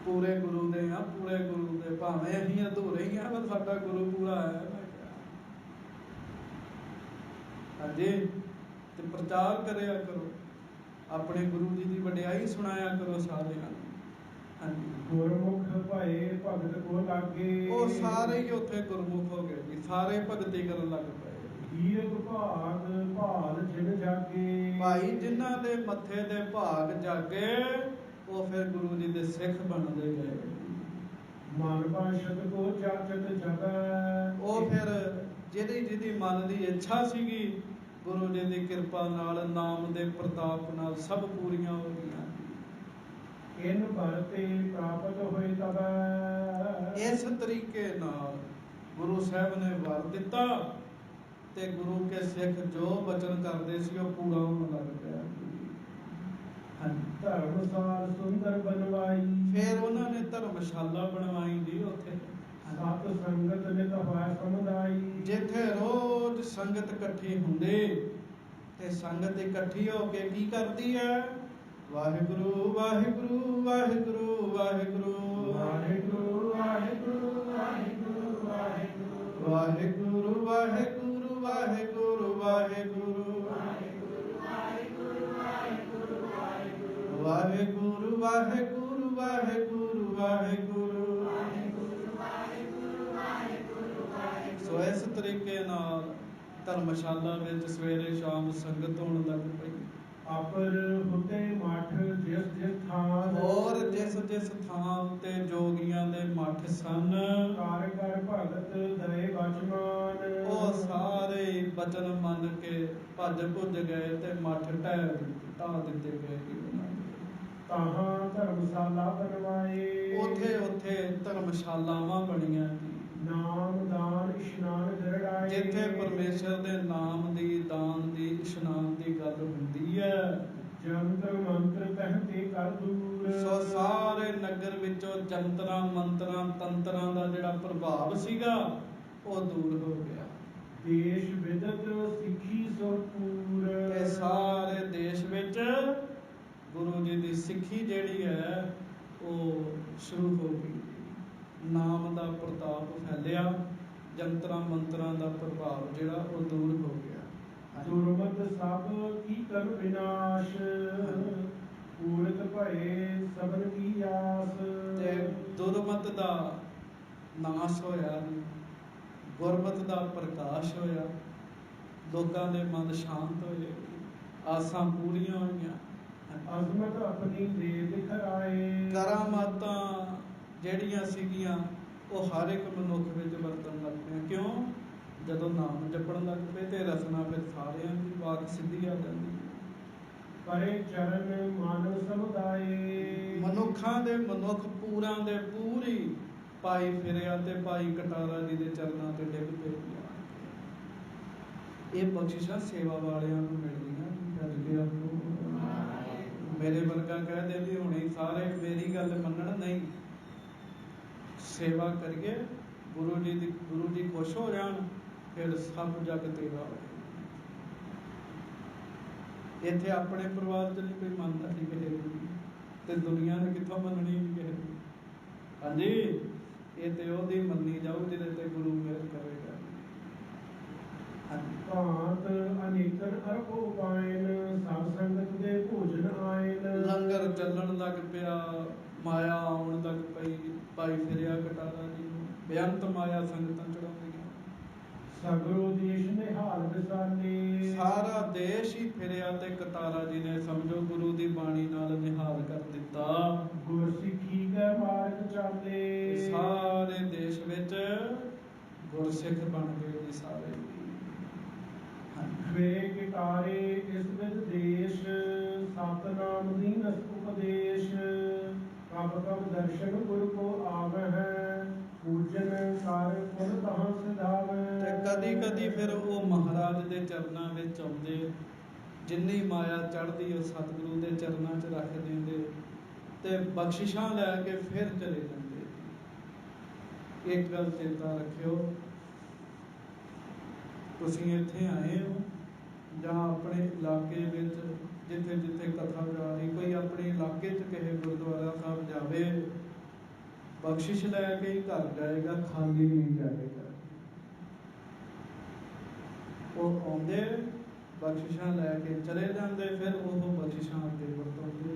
[SPEAKER 2] ਪੂਰੇ ਗੁਰੂ ਦੇ ਆ, ਪੂਰੇ ਗੁਰੂ ਦੇ। ਭਾਵੇਂ ਅਸੀਂ ਅਧੂਰੇ ਹੀ ਆ, ਪਰ ਸਾਡਾ ਗੁਰੂ ਪੂਰਾ ਹੈ। ਮੈਂ ਕਿਹਾ ਹਾਂਜੀ, ਤੇ ਪ੍ਰਚਾਰ ਕਰਿਆ ਕਰੋ, ਆਪਣੇ ਗੁਰੂ ਜੀ ਦੀ ਵਡਿਆਈ ਸੁਣਾਇਆ ਕਰੋ ਸਾਰਿਆਂ ਨੂੰ। ਹਾਂਜੀ,
[SPEAKER 1] ਗੁਰਮੁਖ ਭਏ ਭਗਤ ਕੋ ਲਾਗੇ।
[SPEAKER 2] ਉਹ ਸਾਰੇ ਹੀ ਉੱਥੇ ਗੁਰਮੁਖ ਹੋ ਗਏ ਜੀ, ਸਾਰੇ ਭਗਤੀ ਕਰਨ ਲੱਗ ਪਏ।
[SPEAKER 1] ਹੀਰਕ ਭਾਗ ਭਾਲ ਜਿਨ ਜਾਗੇ।
[SPEAKER 2] ਭਾਈ ਜਿਨ੍ਹਾਂ ਦੇ ਮੱਥੇ ਦੇ ਭਾਗ ਜਾਗੇ, ਉਹ ਫਿਰ ਗੁਰੂ ਜੀ ਦੇ ਸਿੱਖ ਬਣਦੇ ਗਏ।
[SPEAKER 1] ਮਨ ਬਾਸ਼ਤ ਕੋ ਜਾਚਤ ਜਗੈ।
[SPEAKER 2] ਉਹ ਫਿਰ ਜਿਹਦੀ ਮਨ ਦੀ ਇੱਛਾ ਸੀਗੀ, ਗੁਰੂ ਜੀ ਦੀ ਕਿਰਪਾ ਨਾਲ, ਨਾਮ ਦੇ ਪ੍ਰਤਾਪ ਨਾਲ ਸਭ ਪੂਰੀਆਂ ਹੋ ਗਈਆਂ।
[SPEAKER 1] ਇਨ ਭਰਤੇ ਪ੍ਰਾਪਤ ਹੋਏ ਤਬੈ।
[SPEAKER 2] ਇਸ ਤਰੀਕੇ ਨਾਲ ਗੁਰੂ ਸਾਹਿਬ ਨੇ ਵਰ ਦਿੱਤਾ ਤੇ ਗੁਰੂ ਕੇ ਸਿੱਖ ਜੋ ਬਚਨ ਕਰਦੇ ਸੀ ਉਹ ਪੂਰਾ ਹੋਣ ਲੱਗ ਪਿਆ।
[SPEAKER 1] ਧਰਮਸਾਲ ਸੁੰਦਰ ਬਣਵਾਈ।
[SPEAKER 2] ਫਿਰ ਉਹਨਾਂ ਨੇ ਧਰਮਸ਼ਾਲਾ ਬਣਵਾਈ ਜੀ ਉੱਥੇ।
[SPEAKER 1] ਸਤ ਸੰਗਤ ਨਿਤ ਹੋਇ ਸਮੁਦਾਈ।
[SPEAKER 2] ਜਿੱਥੇ ਰੋਜ਼ ਸੰਗਤ ਇਕੱਠੀ ਹੁੰਦੀ ਤੇ ਸੰਗਤ ਇਕੱਠੀ ਹੋ ਕੇ ਕੀ ਕਰਦੀ ਹੈ? ਵਾਹਿਗੁਰੂ ਵਾਹਿਗੁਰੂ ਵਾਹਿਗੁਰੂ ਵਾਹਿਗੁਰੂ
[SPEAKER 1] ਵਾਹਿਗੁਰੂ ਵਾਹਿਗੁਰੂ ਵਾਹਿਗੁਰੂ ਵਾਹਿਗੁਰੂ
[SPEAKER 2] ਵਾਹਿਗੁਰੂ ਵਾਹਿਗੁਰੂ ਵਾਹਿਗੁਰੂ ਵਾਹਿਗੁਰੂ ਵਾਹਿਗੁਰੂ ਵਾਹਿਗੁਰੂ ਵਾਹਿਗੁਰੂ ਵਾਹਿਗੁਰੂ। ਸੋ ਇਸ ਤਰੀਕੇ ਨਾਲ ਧਰਮਸ਼ਾਲਾ ਵਿੱਚ ਸਵੇਰੇ ਸ਼ਾਮ ਸੰਗਤ ਹੋਣ ਲੱਗ ਪਈ।
[SPEAKER 1] ਆਪਰ ਹੁਤੇ ਮਠ ਜਿਸ ਜਿਸ ਥਾਨ
[SPEAKER 2] ਹੋਰ ਜਿਸ ਜਿਸ ਥਾਂ ਉੱਤੇ ਜੋਗੀਆਂ ਦੇ ਮੱਠ ਸਨ,
[SPEAKER 1] ਕਰ ਕਰ ਭਗਤ ਦਏ ਬਚਮਾਨ
[SPEAKER 2] ਉਹ ਸਾਰੇ ਹੀ ਬਚਨ ਮੰਨ ਕੇ ਭੱਜ ਭੁੱਜ ਗਏ ਤੇ ਮੱਠ ਢਾਹ ਦਿੱਤੇ ਗਏ ਜੀ ਉਹਨਾਂ ਦੇ।
[SPEAKER 1] ਤਾਹਾਂ ਧਰਮਸ਼ਾਲਾ ਬਣਵਾਏ
[SPEAKER 2] ਉੱਥੇ ਉੱਥੇ ਧਰਮਸ਼ਾਲਾਵਾਂ ਬਣੀਆਂ ਜੀ,
[SPEAKER 1] ਨਾਮ ਦਾਨ ਇਸ਼ਨਾਨ ਗਰੜਾਏ
[SPEAKER 2] ਜਿੱਥੇ ਪਰਮੇਸ਼ਰ ਦੇ ਨਾਮ ਦੀ, ਦਾਨ ਦੀ, ਇਸ਼ਨਾਨ ਦੀ ਗੱਲ ਹੁੰਦੀ ਹੈ।
[SPEAKER 1] ਜੰਤਰ ਮੰਤਰ ਪਹਿਤੇ ਕਰ ਦੂਰ
[SPEAKER 2] ਸੋ ਸਾਰੇ ਨਗਰ ਵਿੱਚੋਂ ਜੰਤਰਾਂ ਮੰਤਰਾਂ ਤੰਤਰਾਂ ਦਾ ਜਿਹੜਾ ਪ੍ਰਭਾਵ ਸੀਗਾ ਉਹ ਦੂਰ ਹੋ ਗਿਆ।
[SPEAKER 1] ਦੇਸ਼ ਵਿਦਤ ਸਿੱਖੀ ਸੁਰਪੂਰ
[SPEAKER 2] ਤੇ ਸਾਰੇ ਦੇਸ਼ ਵਿੱਚ ਗੁਰੂ ਜੀ ਦੀ ਸਿੱਖੀ ਜਿਹੜੀ ਹੈ ਉਹ ਸ਼ੁਰੂ ਹੋ ਗਈ। ਨਾਮ ਦਾ ਪ੍ਰਤਾਪ ਫੈਲਿਆ, ਜੰਤਰਾਂ ਮੰਤਰਾਂ ਦਾ ਪ੍ਰਭਾਵ ਜਿਹੜਾ ਉਹ ਦੂਰ ਹੋ ਗਿਆ।
[SPEAKER 1] ਦੁਰਮਤ ਸਭ ਕੀ ਕਰ ਵਿਨਾਸ਼ ਪੂਰਤ ਭਏ ਸਬਨ ਕੀ ਆਸ
[SPEAKER 2] ਤੇ ਦੁਰਮਤ ਦਾ ਨਾਸ਼ ਹੋਇਆ, ਗੁਰਮਤ ਦਾ ਪ੍ਰਕਾਸ਼ ਹੋਇਆ, ਲੋਕਾਂ ਦੇ ਮਨ ਸ਼ਾਂਤ ਹੋਏ, ਆਸਾਂ ਪੂਰੀਆਂ ਹੋਈਆਂ।
[SPEAKER 1] ਅਜ਼ਮਤ ਆਪਣੀ ਦੇ ਦਿਖਾਏ
[SPEAKER 2] ਕਰਾਮਾਤਾਂ ਜਿਹੜੀਆਂ ਸੀਗੀਆਂ ਉਹ ਹਰ ਇੱਕ ਮਨੁੱਖ ਵਿੱਚ ਵਰਤਣ ਲੱਗ ਪਈਆਂ। ਕਿਉਂ? ਜਦੋਂ ਨਾਮ ਜਪਣ ਲੱਗ ਪਏ ਤੇ ਰਸਨਾ ਫਿਰ ਸਾਰਿਆਂ ਦੀ ਵਾਕ ਸਿੱਧੀ ਆ ਜਾਂਦੀ।
[SPEAKER 1] ਕਰੇ ਚਰਨ ਮਾਨਵ ਸਮੁਦਾਏ
[SPEAKER 2] ਮਨੁੱਖਾਂ ਦੇ ਮਨੁੱਖ ਪੂਰਾਂ ਦੇ ਪੂਰੀ ਭਾਈ ਫਿਰਿਆ ਤੇ ਭਾਈ ਕਟਾਰਾ ਜੀ ਦੇ ਚਰਨਾਂ ਤੇ ਡਿੱਗ ਪਏ। ਇਹ ਬਖਸ਼ਿਸ਼ਾਂ ਸੇਵਾ ਵਾਲਿਆਂ ਨੂੰ ਮਿਲਦੀਆਂ। ਜਦ ਕਿ ਆਪੂ ਮੇਰੇ ਵਰਗਾ ਕਹਦੇ ਵੀ ਹੁਣੇ ਸਾਰੇ ਮੇਰੀ ਗੱਲ ਮੰਨਣ, ਨਹੀਂ, ਸੇਵਾ ਕਰੀਏ, ਗੁਰੂ ਜੀ ਖੁਸ਼ ਹੋ ਜਾਣ, ਫਿਰ ਸਭ ਜਗ ਤੇਰਾ ਹੋਵੇ। ਇੱਥੇ ਆਪਣੇ ਪਰਿਵਾਰ ਚ ਨਹੀਂ ਕੋਈ ਮੰਨਦਾ ਸੀ ਕਿਸੇ ਨੂੰ, ਤੇ ਦੁਨੀਆ ਨੇ ਕਿੱਥੋਂ ਮੰਨਣੀ ਨਹੀਂ ਕਿਸੇ ਨੂੰ। ਹਾਂਜੀ, ਇਹ ਤੇ ਉਹਦੀ ਮੰਨੀ ਜਾਊ ਜਿਹਦੇ ਤੇ ਗੁਰੂ ਮਿਹਰ ਕਰੇਗਾ।
[SPEAKER 1] ਭਾਂਤ ਅਨੇਕਨ ਅਰਪੋ ਪਾਇਨ ਸਭ ਸੰਗਤ ਦੇ ਭੋਜਨ ਆਇਨ
[SPEAKER 2] ਲੰਗਰ ਚੱਲਣ ਲੱਗ ਪਿਆ, ਮਾਇਆ ਆਉਣ ਲੱਗ ਪਈ। ਭਾਈ ਫਿਰਿਆ ਕਟਾਰਾ ਜੀ ਨੂੰ ਬੇਅੰਤ ਮਾਇਆ ਸੰਗਤਾਂ ਚੜਾਉਂਦੀਆਂ।
[SPEAKER 1] ਸਗਰੋ ਦੇਸ਼ ਨਿਹਾਲ ਵਿਸਾਲੇ
[SPEAKER 2] ਸਾਰਾ ਦੇਸ਼ ਹੀ ਫਿਰਿਆ ਤੇ ਕਟਾਰਾ ਜੀ ਨੇ ਸਮਝੋ ਗੁਰੂ ਦੀ ਬਾਣੀ ਨਾਲ ਨਿਹਾਲ ਕਰ ਦਿੱਤਾ।
[SPEAKER 1] ਗੁਰਸਿੱਖੀ ਕੈ ਮਾਰਗ ਚਾਲੇ
[SPEAKER 2] ਸਾਰੇ ਦੇਸ਼ ਵਿੱਚ ਗੁਰਸਿੱਖ ਬਣ ਗਏ ਜੀ ਸਾਰੇ।
[SPEAKER 1] ਵੇ ਕਿਤਾਰੇ ਇਸ ਵਿੱਚ ਦੇਸ਼ ਸਤਨਾਮ ਦੀਨ ਉਪਦੇਸ਼ ਕਬ ਕਬ ਦਰਸ਼ਨ ਗੁਰ ਕੋ ਆਵਹਿ ਪੂਜਨ ਕਰ ਪੁਰ ਤਹਾਂ ਸਿਧਾਵੈ।
[SPEAKER 2] ਤੇ ਕਦੀ ਕਦੀ ਫਿਰ ਉਹ ਮਹਾਰਾਜ ਦੇ ਚਰਨਾਂ ਵਿੱਚ ਆਉਂਦੇ, ਜਿੰਨੀ ਮਾਇਆ ਚੜ੍ਹਦੀ ਉਹ ਸਤਿਗੁਰੂ ਦੇ ਚਰਨਾਂ 'ਚ ਰੱਖ ਦਿੰਦੇ ਤੇ ਬਖਸ਼ਿਸ਼ਾਂ ਲੈ ਕੇ ਫਿਰ ਚਲੇ ਜਾਂਦੇ। ਇੱਕ ਗੱਲ ਚੇਤਾ ਰੱਖਿਓ, ਤੁਸੀਂ ਇੱਥੇ ਆਏ ਹੋ ਜਾਂ ਆਪਣੇ ਇਲਾਕੇ ਵਿੱਚ ਜਿੱਥੇ ਜਿੱਥੇ ਕਥਾ ਜਾ ਰਹੀ, ਕੋਈ ਆਪਣੇ ਇਲਾਕੇ 'ਚ ਕਿਸੇ ਗੁਰਦੁਆਰਾ ਸਾਹਿਬ ਜਾਵੇ, ਬਖਸ਼ਿਸ਼ ਲੈ ਕੇ ਹੀ ਘਰ ਜਾਏਗਾ, ਖਾਲੀ ਨਹੀਂ ਜਾਏਗਾ। ਉਹ ਆਉਂਦੇ, ਬਖਸ਼ਿਸ਼ਾਂ ਲੈ ਕੇ ਚਲੇ ਜਾਂਦੇ, ਫਿਰ ਉਹ ਬਖਸ਼ਿਸ਼ਾਂ ਅੱਗੇ ਵਰਤਾਉਂਦੇ।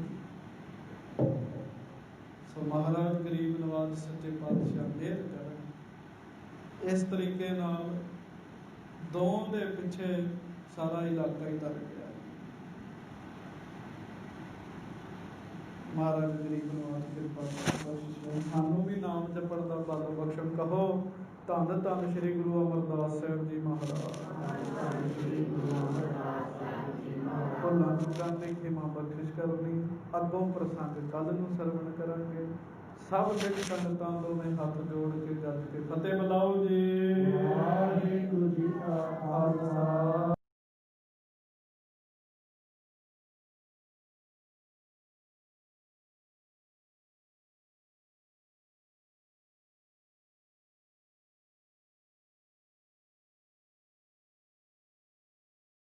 [SPEAKER 2] ਸੋ ਮਹਾਰਾਜ ਗਰੀਬ ਨਵਾਜ਼ ਸੱਚੇ ਪਾਤਸ਼ਾਹ ਮਿਹਰ ਕਰਨ। ਇਸ ਤਰੀਕੇ ਨਾਲ ਦੋ ਦੇ ਪਿੱਛੇ ਸਾਰਾ ਇਲਾਕਾ ਹੀ ਤਰ ਗਿਆ। ਮਹਾਰਾਜ ਗਰੀਬ ਨਵਾਜ਼ ਕਿਰਪਾ ਬਖਸ਼ਿਸ਼ ਸਾਨੂੰ ਵੀ ਨਾਮ ਜਪਣ ਦਾ ਬਲ ਬਖਸ਼ਣ। ਕਹੋ ਧੰਨ ਧੰਨ ਸ੍ਰੀ ਗੁਰੂ ਅਮਰਦਾਸ ਸਾਹਿਬ ਜੀ ਮਹਾਰਾਜ। ਭੁੱਲਾਂ ਚੁੱਕਾਂ ਦੀ ਖਿਮਾ ਬਖਸ਼ਿਸ਼ ਕਰਨੀ। ਅੱਗੋਂ ਪ੍ਰਸੰਗ ਕੱਲ ਨੂੰ ਸਰਵਣ ਕਰਾਂਗੇ। ਸਭ ਸਿੱਖ ਸੰਗਤਾਂ ਦੋਵੇਂ ਹੱਥ ਜੋੜ ਕੇ ਗੱਜ ਕੇ ਫਤਿਹ ਬੁਲਾਓ ਜੀ। ਵਾਹਿਗੁਰੂ ਜੀ ਕਾ ਖਾਲਸਾ।